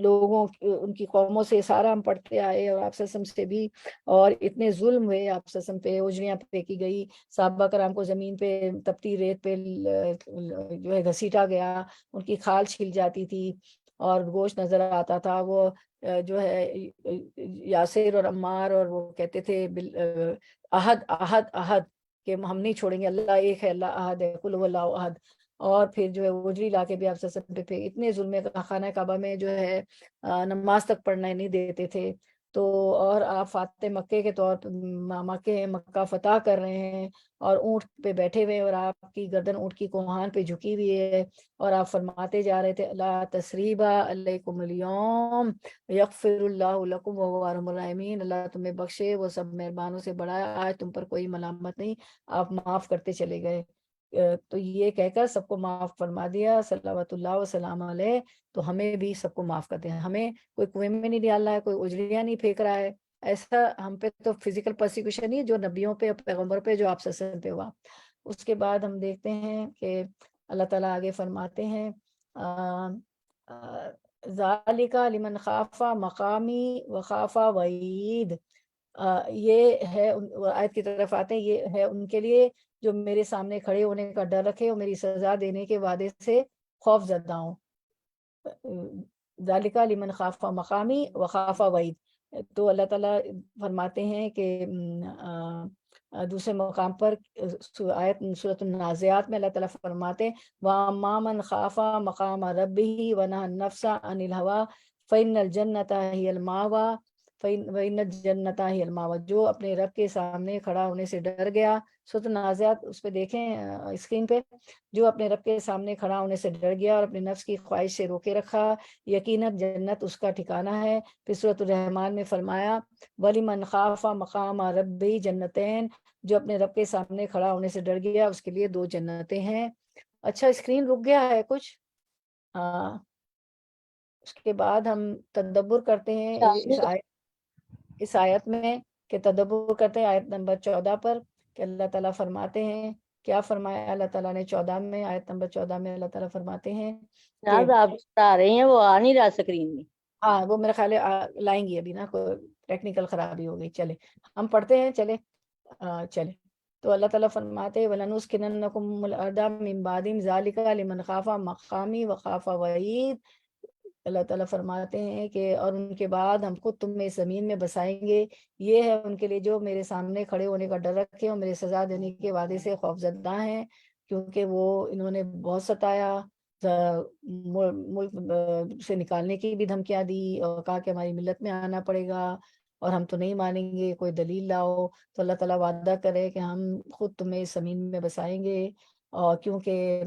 لوگوں ان کی قوموں سے، سارا ہم پڑھتے آئے، اور آپ صلی اللہ علیہ وسلم سے بھی، اور اتنے ظلم ہوئے آپ صلی اللہ علیہ وسلم پہ، اجریاں پھینکی گئی، صحابہ کرام کو زمین پہ تپتی ریت پہ جو ہے گھسیٹا گیا، ان کی کھال چھل جاتی تھی اور گوشت نظر آتا تھا۔ وہ جو ہے یاسر اور عمار، اور وہ کہتے تھے احد احد احد، کہ ہم نہیں چھوڑیں گے، اللہ ایک ہے، اللہ احد ہے، قل هو اللہ احد۔ اور پھر جو ہے اجری علاقے بھی آپ سب پہ اتنے ظلم، خانہ کعبہ میں جو ہے نماز تک پڑھنا نہیں دیتے تھے۔ تو اور آپ فاتح مکے کے طور پر مکہ فتح کر رہے ہیں اور اونٹ پہ بیٹھے ہوئے، اور آپ کی گردن اونٹ کی کوہان پہ جھکی ہوئی ہے، اور آپ فرماتے جا رہے تھے لا تثریب علیکم اليوم یغفر اللہ لکم وہو ارحم الراحمین، اللہ تمہیں بخشے، وہ سب مہربانوں سے بڑا ہے، آج تم پر کوئی ملامت نہیں، آپ معاف کرتے چلے گئے۔ تو یہ کہہ کر سب کو معاف فرما دیا، صلوات اللہ وسلام علیہ۔ تو ہمیں بھی سب کو معاف کر دیں، ہمیں کوئی کنویں میں نہیں ڈال رہا ہے، کوئی اجریاں نہیں پھینک رہا ہے، ایسا ہم پہ تو فزیکل پرسیکیوشن نہیں ہے جو نبیوں پہ، پیغمبروں پہ، جو آپ صلی اللہ علیہ وسلم پہ ہوا۔ اس کے بعد ہم دیکھتے ہیں کہ اللہ تعالیٰ آگے فرماتے ہیں ذالک لمن خاف مقامی وخاف وعید، یہ ہے آیت کی طرف آتے ہیں، یہ ہے ان کے لیے جو میرے سامنے کھڑے ہونے کا ڈر رکھے اور میری سزا دینے کے وعدے سے خوف زدہ ہوں۔ ذالک لمن خاف مقامی وخاف وعید، تو اللہ تعالیٰ فرماتے ہیں کہ دوسرے مقام پر آیت سورۃ النازعات میں اللہ تعالیٰ فرماتے ہیں وَأَمَّا مَنْ خَافَ مَقَامَ رَبِّهِ وَنَهَى النَّفْسَ عَنِ الْهَوَىٰ فَإِنَّ الْجَنَّةَ هِيَ الْمَأْوَىٰ وَإِنَّ الْجَنَّةَ هِيَ الْمَأْوَىٰ، جو اپنے رب کے سامنے کھڑا ہونے سے ڈر گیا، سورۃ النازعات اس پہ دیکھیں اسکرین پہ، جو اپنے رب کے سامنے کھڑا ہونے سے ڈر گیا اور اپنے نفس کی خواہش سے روکے رکھا، یقیناً جنت اس کا ٹھکانہ ہے۔ پھر سورۃ الرحمن میں فرمایا وَلِمَنْ خَافَ مَقَامَ رَبِّهِ جَنَّتَيْنِ، جو اپنے رب کے سامنے کھڑا ہونے سے ڈر گیا اس کے لیے 2 جنتیں ہیں۔ اچھا اسکرین رک گیا ہے کچھ، ہاں۔ اس کے بعد ہم تدبر کرتے ہیں اس آیت میں، کہ تدبر کرتے ہیں آیت نمبر 14 پر، کہ اللہ تعالیٰ فرماتے ہیں، کیا فرمایا اللہ تعالیٰ نے 14 میں، آیت نمبر 14 میں اللہ تعالیٰ فرماتے ہیں کہ آپ بتا رہے ہیں، وہ آ نہیں رہا اسکرین میں۔ ہاں وہ میرا خیال ہے لائیں گی ابھی نا، کوئی ٹیکنیکل خرابی ہو گئی، چلے ہم پڑھتے ہیں، چلے چلے۔ تو اللہ تعالیٰ فرماتے ہیں وَلَنُسْكِنَنَّكُمُ الْأَرْضَ مِنْ بَعْدِهِمْ ذَلِكَ لِمَنْ خَافَ مَقَامِي وَخَافَ وَعِيدِ، اللہ تعالیٰ فرماتے ہیں کہ اور ان کے بعد ہم خود تمہیں زمین میں بسائیں گے، یہ ہے ان کے لیے جو میرے سامنے کھڑے ہونے کا ڈر رکھے اور میرے سزا دینے کے وعدے سے خوفزدہ ہیں، کیونکہ وہ انہوں نے بہت ستایا، ملک سے نکالنے کی بھی دھمکیاں دی اور کہا کہ ہماری ملت میں آنا پڑے گا اور ہم تو نہیں مانیں گے، کوئی دلیل لاؤ۔ تو اللہ تعالیٰ وعدہ کرے کہ ہم خود تمہیں زمین میں بسائیں گے، اور کیونکہ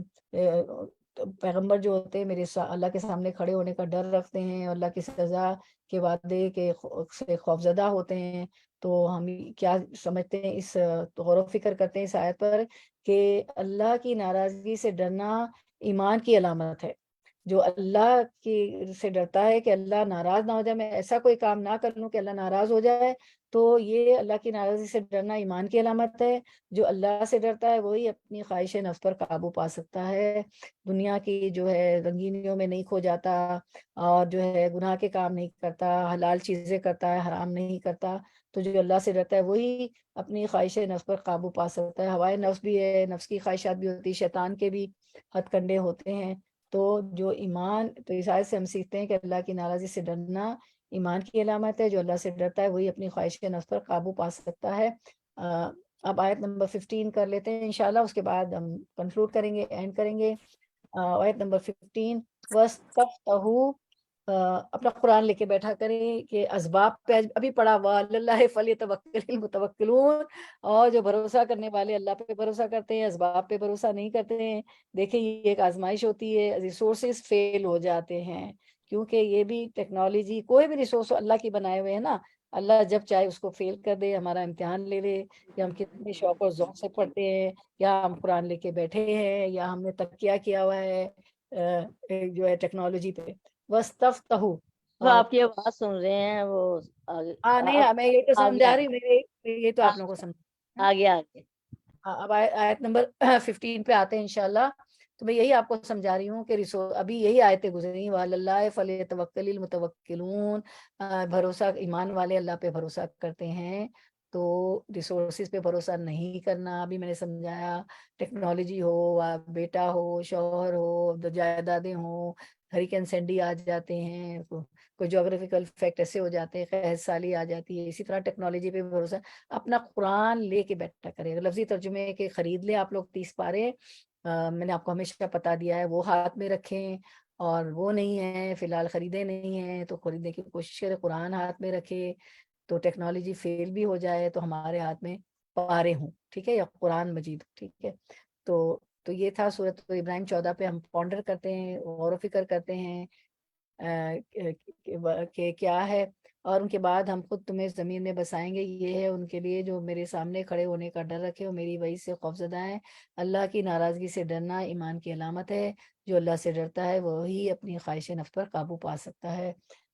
پیغمبر جو ہوتے ہیں میرے اللہ کے سامنے کھڑے ہونے کا ڈر رکھتے ہیں، اور اللہ کی سزا کے وعدے کے سے خوفزدہ ہوتے ہیں، تو ہم کیا سمجھتے ہیں، اس غور و فکر کرتے ہیں اس آیت پر کہ اللہ کی ناراضگی سے ڈرنا ایمان کی علامت ہے۔ جو اللہ کی سے ڈرتا ہے کہ اللہ ناراض نہ ہو جائے، میں ایسا کوئی کام نہ کر لوں کہ اللہ ناراض ہو جائے، تو یہ اللہ کی ناراضگی سے ڈرنا ایمان کی علامت ہے۔ جو اللہ سے ڈرتا ہے وہی اپنی خواہش نفس پر قابو پا سکتا ہے، دنیا کی جو ہے رنگینیوں میں نہیں کھو جاتا، اور جو ہے گناہ کے کام نہیں کرتا، حلال چیزیں کرتا ہے، حرام نہیں کرتا۔ تو جو اللہ سے ڈرتا ہے وہی اپنی خواہش نفس پر قابو پا سکتا ہے۔ ہوائے نفس بھی ہے، نفس کی خواہشات بھی ہوتی، شیطان کے بھی ہتھ کنڈے ہوتے ہیں۔ تو جو ایمان، تو اس آیت سے ہم سیکھتے ہیں کہ اللہ کی ناراضی سے ڈرنا ایمان کی علامت ہے، جو اللہ سے ڈرتا ہے وہی اپنی خواہش کے نفس پر قابو پا سکتا ہے۔ اب آیت نمبر 15 کر لیتے ہیں انشاءاللہ، اس کے بعد ہم کنکلوڈ کریں گے، اینڈ کریں گے۔ آیت نمبر 15 وَاسْتَفْتَحُوا اپنا قرآن لے کے بیٹھا کریں کہ اسباب پہ ابھی پڑھا وَعَلَى فَلْيَتَوَكَّلِ الْمُتَوَكِّلُونَ، اور جو بھروسہ کرنے والے اللہ پہ بھروسہ کرتے ہیں، اسباب پہ بھروسہ نہیں کرتے ہیں۔ دیکھیں یہ ایک آزمائش ہوتی ہے، ریسورسز فیل ہو جاتے ہیں، کیونکہ یہ بھی ٹیکنالوجی، کوئی بھی ریسورس اللہ کی بنائے ہوئے ہیں نا، اللہ جب چاہے اس کو فیل کر دے، ہمارا امتحان لے لے، کہ ہم کتنے شوق اور ذوق سے پڑھتے ہیں، یا ہم قرآن لے کے بیٹھے ہیں، یا ہم نے تکیہ کیا ہوا ہے جو ہے ٹیکنالوجی پہ۔ وَاسْتَفْتَحُوا، وہ اور آپ کی آواز سن رہے ہیں وہ نہیں، میں یہ تو آگے سمجھا رہی ہوں، یہ تو آپ لوگوں کو سمجھا۔ آگے آگے اب آیت نمبر 15 پہ آتے ہیں انشاءاللہ۔ تو میں یہی آپ کو سمجھا رہی ہوں کہ ابھی یہی آیتیں گزری، وَعَلَى اللَّهِ فَلْيَتَوَكَّلِ الْمُتَوَكِّلُونَ، بھروسہ ایمان والے اللہ پہ بھروسہ کرتے ہیں، تو ریسورسز پہ بھروسہ نہیں کرنا۔ ابھی میں نے سمجھایا، ٹیکنالوجی ہو، بیٹا ہو، شوہر ہو، جائیدادیں ہوں، ہریکین سینڈی آ جاتے ہیں، کوئی جغرافیکل فیکٹ ایسے ہو جاتے ہیں، قحط سالی آ جاتی ہے، اسی طرح ٹیکنالوجی پہ بھروسہ۔ اپنا قرآن لے کے بیٹھا کرے، لفظی ترجمے کے خرید لیں آپ لوگ 30 پارے، میں نے آپ کو ہمیشہ بتا دیا ہے، وہ ہاتھ میں رکھیں، اور وہ نہیں ہے فی الحال خریدے نہیں ہیں تو خریدنے کی کوشش کریں، قرآن ہاتھ میں رکھے، تو ٹیکنالوجی فیل بھی ہو جائے تو ہمارے ہاتھ میں پارے ہوں، ٹھیک ہے، یا قرآن مجید، ٹھیک ہے۔ تو یہ تھا سورۃ ابراہیم 14 پہ ہم پونڈر کرتے ہیں، غور و فکر کرتے ہیں کہ کیا ہے، اور ان کے بعد ہم خود تمہیں زمین میں بسائیں گے، یہ ہے ان کے لیے جو میرے سامنے کھڑے ہونے کا ڈر رکھے اور میری وحی سے خوفزدہ ہیں۔ اللہ کی ناراضگی سے ڈرنا ایمان کی علامت ہے، جو اللہ سے ڈرتا ہے وہی اپنی خواہش نفس پر قابو پا سکتا ہے۔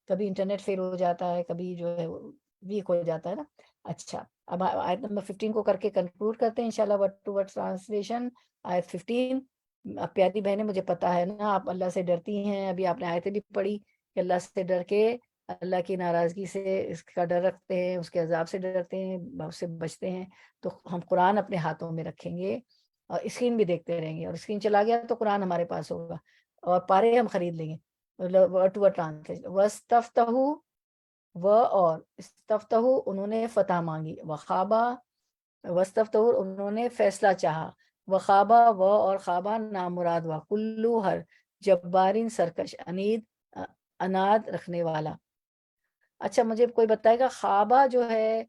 کبھی انٹرنیٹ فیل ہو جاتا ہے، کبھی جو ہے ویک ہو جاتا ہے نا۔ اچھا، اب آیت نمبر 15 کو کر کے کنکلوڈ کرتے ہیں انشاءاللہ، ورڈ ٹو ورڈ ٹرانسلیشن۔ آیت 15، اب پیاری بہنیں مجھے پتا ہے نا آپ اللہ سے ڈرتی ہیں، ابھی آپ نے آیتیں بھی پڑھی کہ اللہ سے ڈر کے، اللہ کی ناراضگی سے اس کا ڈر رکھتے ہیں، اس کے عذاب سے ڈرتے ہیں، اس سے بچتے ہیں، تو ہم قرآن اپنے ہاتھوں میں رکھیں گے اور اسکرین بھی دیکھتے رہیں گے، اور اسکرین چلا گیا تو قرآن ہمارے پاس ہوگا، اور پارے ہم خرید لیں گے۔ ورڈ ٹو ورڈ ٹرانسلیشن، وَاسْتَفْتَحُوا، اور استفتحوا انہوں نے فتح مانگی، وخابا، وستفتحوا انہوں نے فیصلہ چاہا، وخابا اور خوابہ نام مراد کلو ہر جبارین سرکش انید اناد رکھنے والا۔ اچھا، مجھے کوئی بتائے گا خوابہ جو ہے،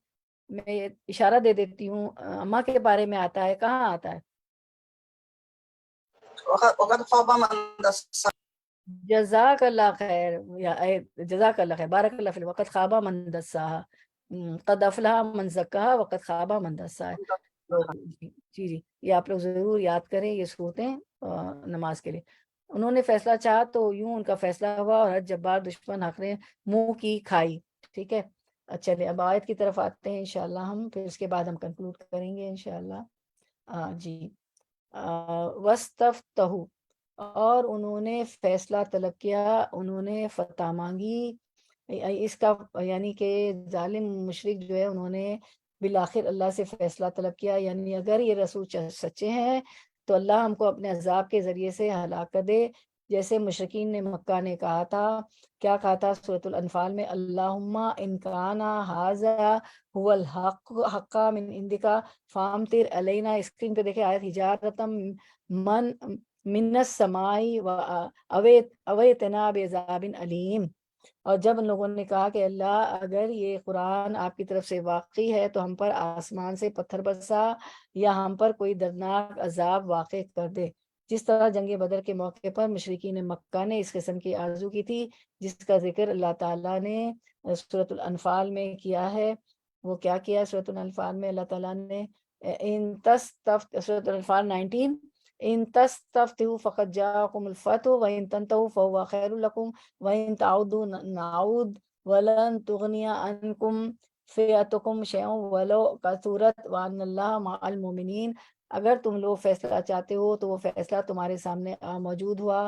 میں اشارہ دے دیتی ہوں، اماں کے بارے میں آتا ہے، کہاں آتا ہے؟ وقد خاب من دسا، جزاک اللہ خیر، جزاک اللہ خیر، بارک اللہ فی وقت خوابہ من دساها، قد افلح من زکاها وقد خواب من دساها۔ جی جی، یہ آپ لوگ ضرور یاد کریں یہ صورتیں نماز کے لیے۔ انہوں نے فیصلہ چاہا تو یوں ان کا فیصلہ ہوا، اور ہر جبار دشمن حق نے منہ کی کھائی، ٹھیک ہے۔ چلے اب آیت کی طرف آتے ہیں انشاءاللہ ہم، پھر اس کے بعد ہم کنکلوڈ کریں گے انشاءاللہ۔ جی، وَاسْتَفْتَحُوا، اور انہوں نے فیصلہ طلب کیا، انہوں نے فتح مانگی، اس کا یعنی کہ ظالم مشرک جو ہے انہوں نے بالآخر اللہ سے فیصلہ طلب کیا، یعنی اگر یہ رسول سچے ہیں تو اللہ ہم کو اپنے عذاب کے ذریعے سے ہلاک کر دے، جیسے مشرکین نے مکہ نے کہا تھا۔ کیا کہا تھا سورۃ الانفال میں؟ اللہم ان کان ھذا هو الحق من عندک فامطر علینا، اسکرین پہ دیکھیں آیت، حجارۃ من السماء اویتنا بعذاب علیم۔ اور جب ان لوگوں نے کہا کہ اللہ اگر یہ قرآن آپ کی طرف سے واقعی ہے تو ہم پر آسمان سے پتھر برسا، یا ہم پر کوئی دردناک عذاب واقع کر دے، جس طرح جنگ بدر کے موقع پر مشرکین مکہ نے اس قسم کی آرزو کی تھی، جس کا ذکر اللہ تعالیٰ نے سورۃ الانفال میں کیا ہے۔ وہ کیا کیا سورۃ الانفال میں اللہ تعالیٰ نے؟ سورۃ الانفال 19، ان تستفتحوا فقد جاءکم الفتح وان تنتهوا فهو خیر لکم وان تعودوا نعود ولن تغنی عنکم فئتکم شیئا ولو کثرت وان اللہ مع المؤمنین۔ اگر تم لوگ فیصلہ چاہتے ہو تو وہ فیصلہ تمہارے سامنے موجود ہوا،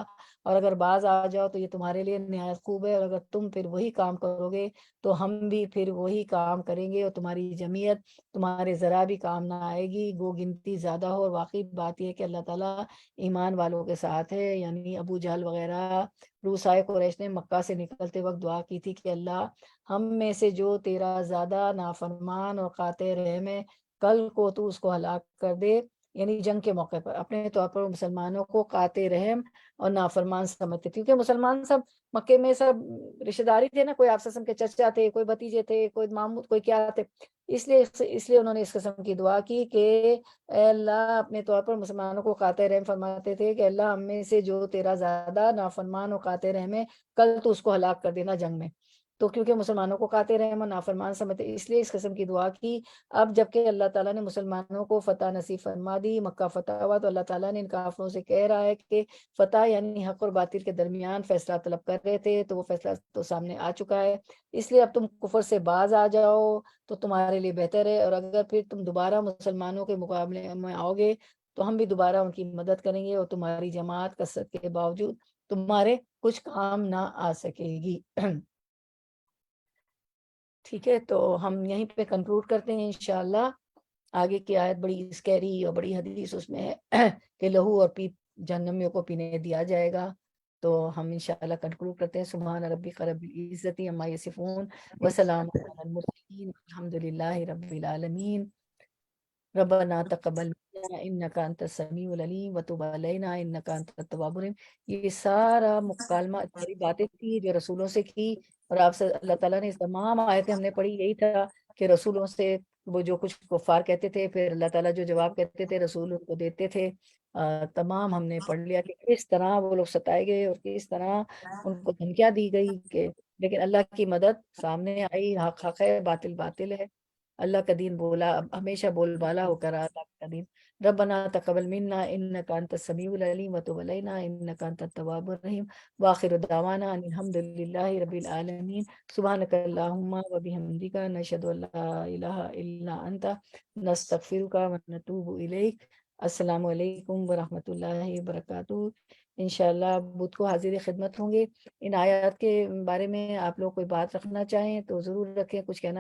اور اگر باز آ جاؤ تو یہ تمہارے لیے نہایت خوب ہے، اور اگر تم پھر وہی کام کرو گے تو ہم بھی پھر وہی کام کریں گے، اور تمہاری جمعیت تمہارے ذرا بھی کام نہ آئے گی، گو گنتی زیادہ ہو۔ اور واقعی بات یہ ہے کہ اللہ تعالیٰ ایمان والوں کے ساتھ ہے، یعنی ابو جہل وغیرہ روسائے قریش نے مکہ سے نکلتے وقت دعا کی تھی کہ اللہ ہم میں سے جو تیرا زیادہ نافرمان اور قاطع رحم ہے، کل کو تو اس کو ہلاک کر دے، یعنی جنگ کے موقع پر اپنے طور پر مسلمانوں کو قاطع رحم اور نافرمان سمجھتے تھے، کیونکہ مسلمان سب مکے میں سب رشتہ داری تھے نا، کوئی آپ وسلم کے چچا تھے، کوئی بھتیجے تھے، کوئی ماموں، کوئی کیا تھے، اس لیے انہوں نے اس قسم کی دعا کی کہ اے اللہ، اپنے طور پر مسلمانوں کو قاطع رحم فرماتے تھے کہ اللہ ہم میں سے جو تیرا زیادہ نافرمان و قاطع رحم ہے، کل تو اس کو ہلاک کر دینا جنگ میں۔ تو کیونکہ مسلمانوں کو قاطع رحم اور نافرمان سمجھتے، اس لیے اس قسم کی دعا کی۔ اب جبکہ اللہ تعالیٰ نے مسلمانوں کو فتح نصیب فرما دی، مکہ فتح ہوا، تو اللہ تعالیٰ نے ان کافروں سے کہہ رہا ہے کہ فتح یعنی حق اور باطل کے درمیان فیصلہ طلب کر رہے تھے، تو وہ فیصلہ تو سامنے آ چکا ہے، اس لیے اب تم کفر سے باز آ جاؤ تو تمہارے لیے بہتر ہے، اور اگر پھر تم دوبارہ مسلمانوں کے مقابلے میں آؤ گے تو ہم بھی دوبارہ ان کی مدد کریں گے، اور تمہاری جماعت کثرت کے باوجود تمہارے کچھ کام نہ آ سکے گی۔ ٹھیک ہے، تو ہم یہیں پہ کنکلوڈ کرتے ہیں انشاءاللہ۔ آگے کی آیت بڑی اسکیری اور بڑی حدیث اس میں ہے کہ لہو اور پیپ جہنمیوں کو پینے دیا جائے گا، تو ہم انشاءاللہ کنکلوڈ کرتے ہیں۔ سبحان ربک رب العزت عما یصفون وسلام علی المرسلین الحمدللہ رب العالمین۔ ربنا تقبل منا انک انت السمیع العلیم وتب علینا انک انت التواب الرحیم۔ یہ سارا مکالمہ، ساری باتیں تھی جو رسولوں سے کی، اور آپ سے اللہ تعالیٰ نے تمام آیتیں ہم نے پڑھی، یہی تھا کہ رسولوں سے وہ جو کچھ کفار کہتے تھے، پھر اللہ تعالیٰ جو جواب کہتے تھے رسول ان کو دیتے تھے، تمام ہم نے پڑھ لیا کہ کس طرح وہ لوگ ستائے گئے اور کس طرح ان کو دھمکیاں دی گئی، کہ لیکن اللہ کی مدد سامنے آئی، حق حق ہے، باطل باطل ہے، اللہ کا دین بولا ہمیشہ بول بالا ہو کر اللہ کا دین۔ ربنا تقبل منا انک انت السمیع العلیم وتب علینا انک انت التواب الرحیم واخر دعوانا ان الحمد للہ رب العالمین۔ سبحانک اللہم وبحمدک نشہد ان لا الہ الا انت نستغفرک ونتوب الیک۔ السلام علیکم ورحمۃ اللہ وبرکاتہ۔ انشاءاللہ بدھ کو حاضر خدمت ہوں گے۔ ان آیات کے بارے میں آپ لوگ کوئی بات رکھنا چاہیں تو ضرور رکھیں، کچھ کہنا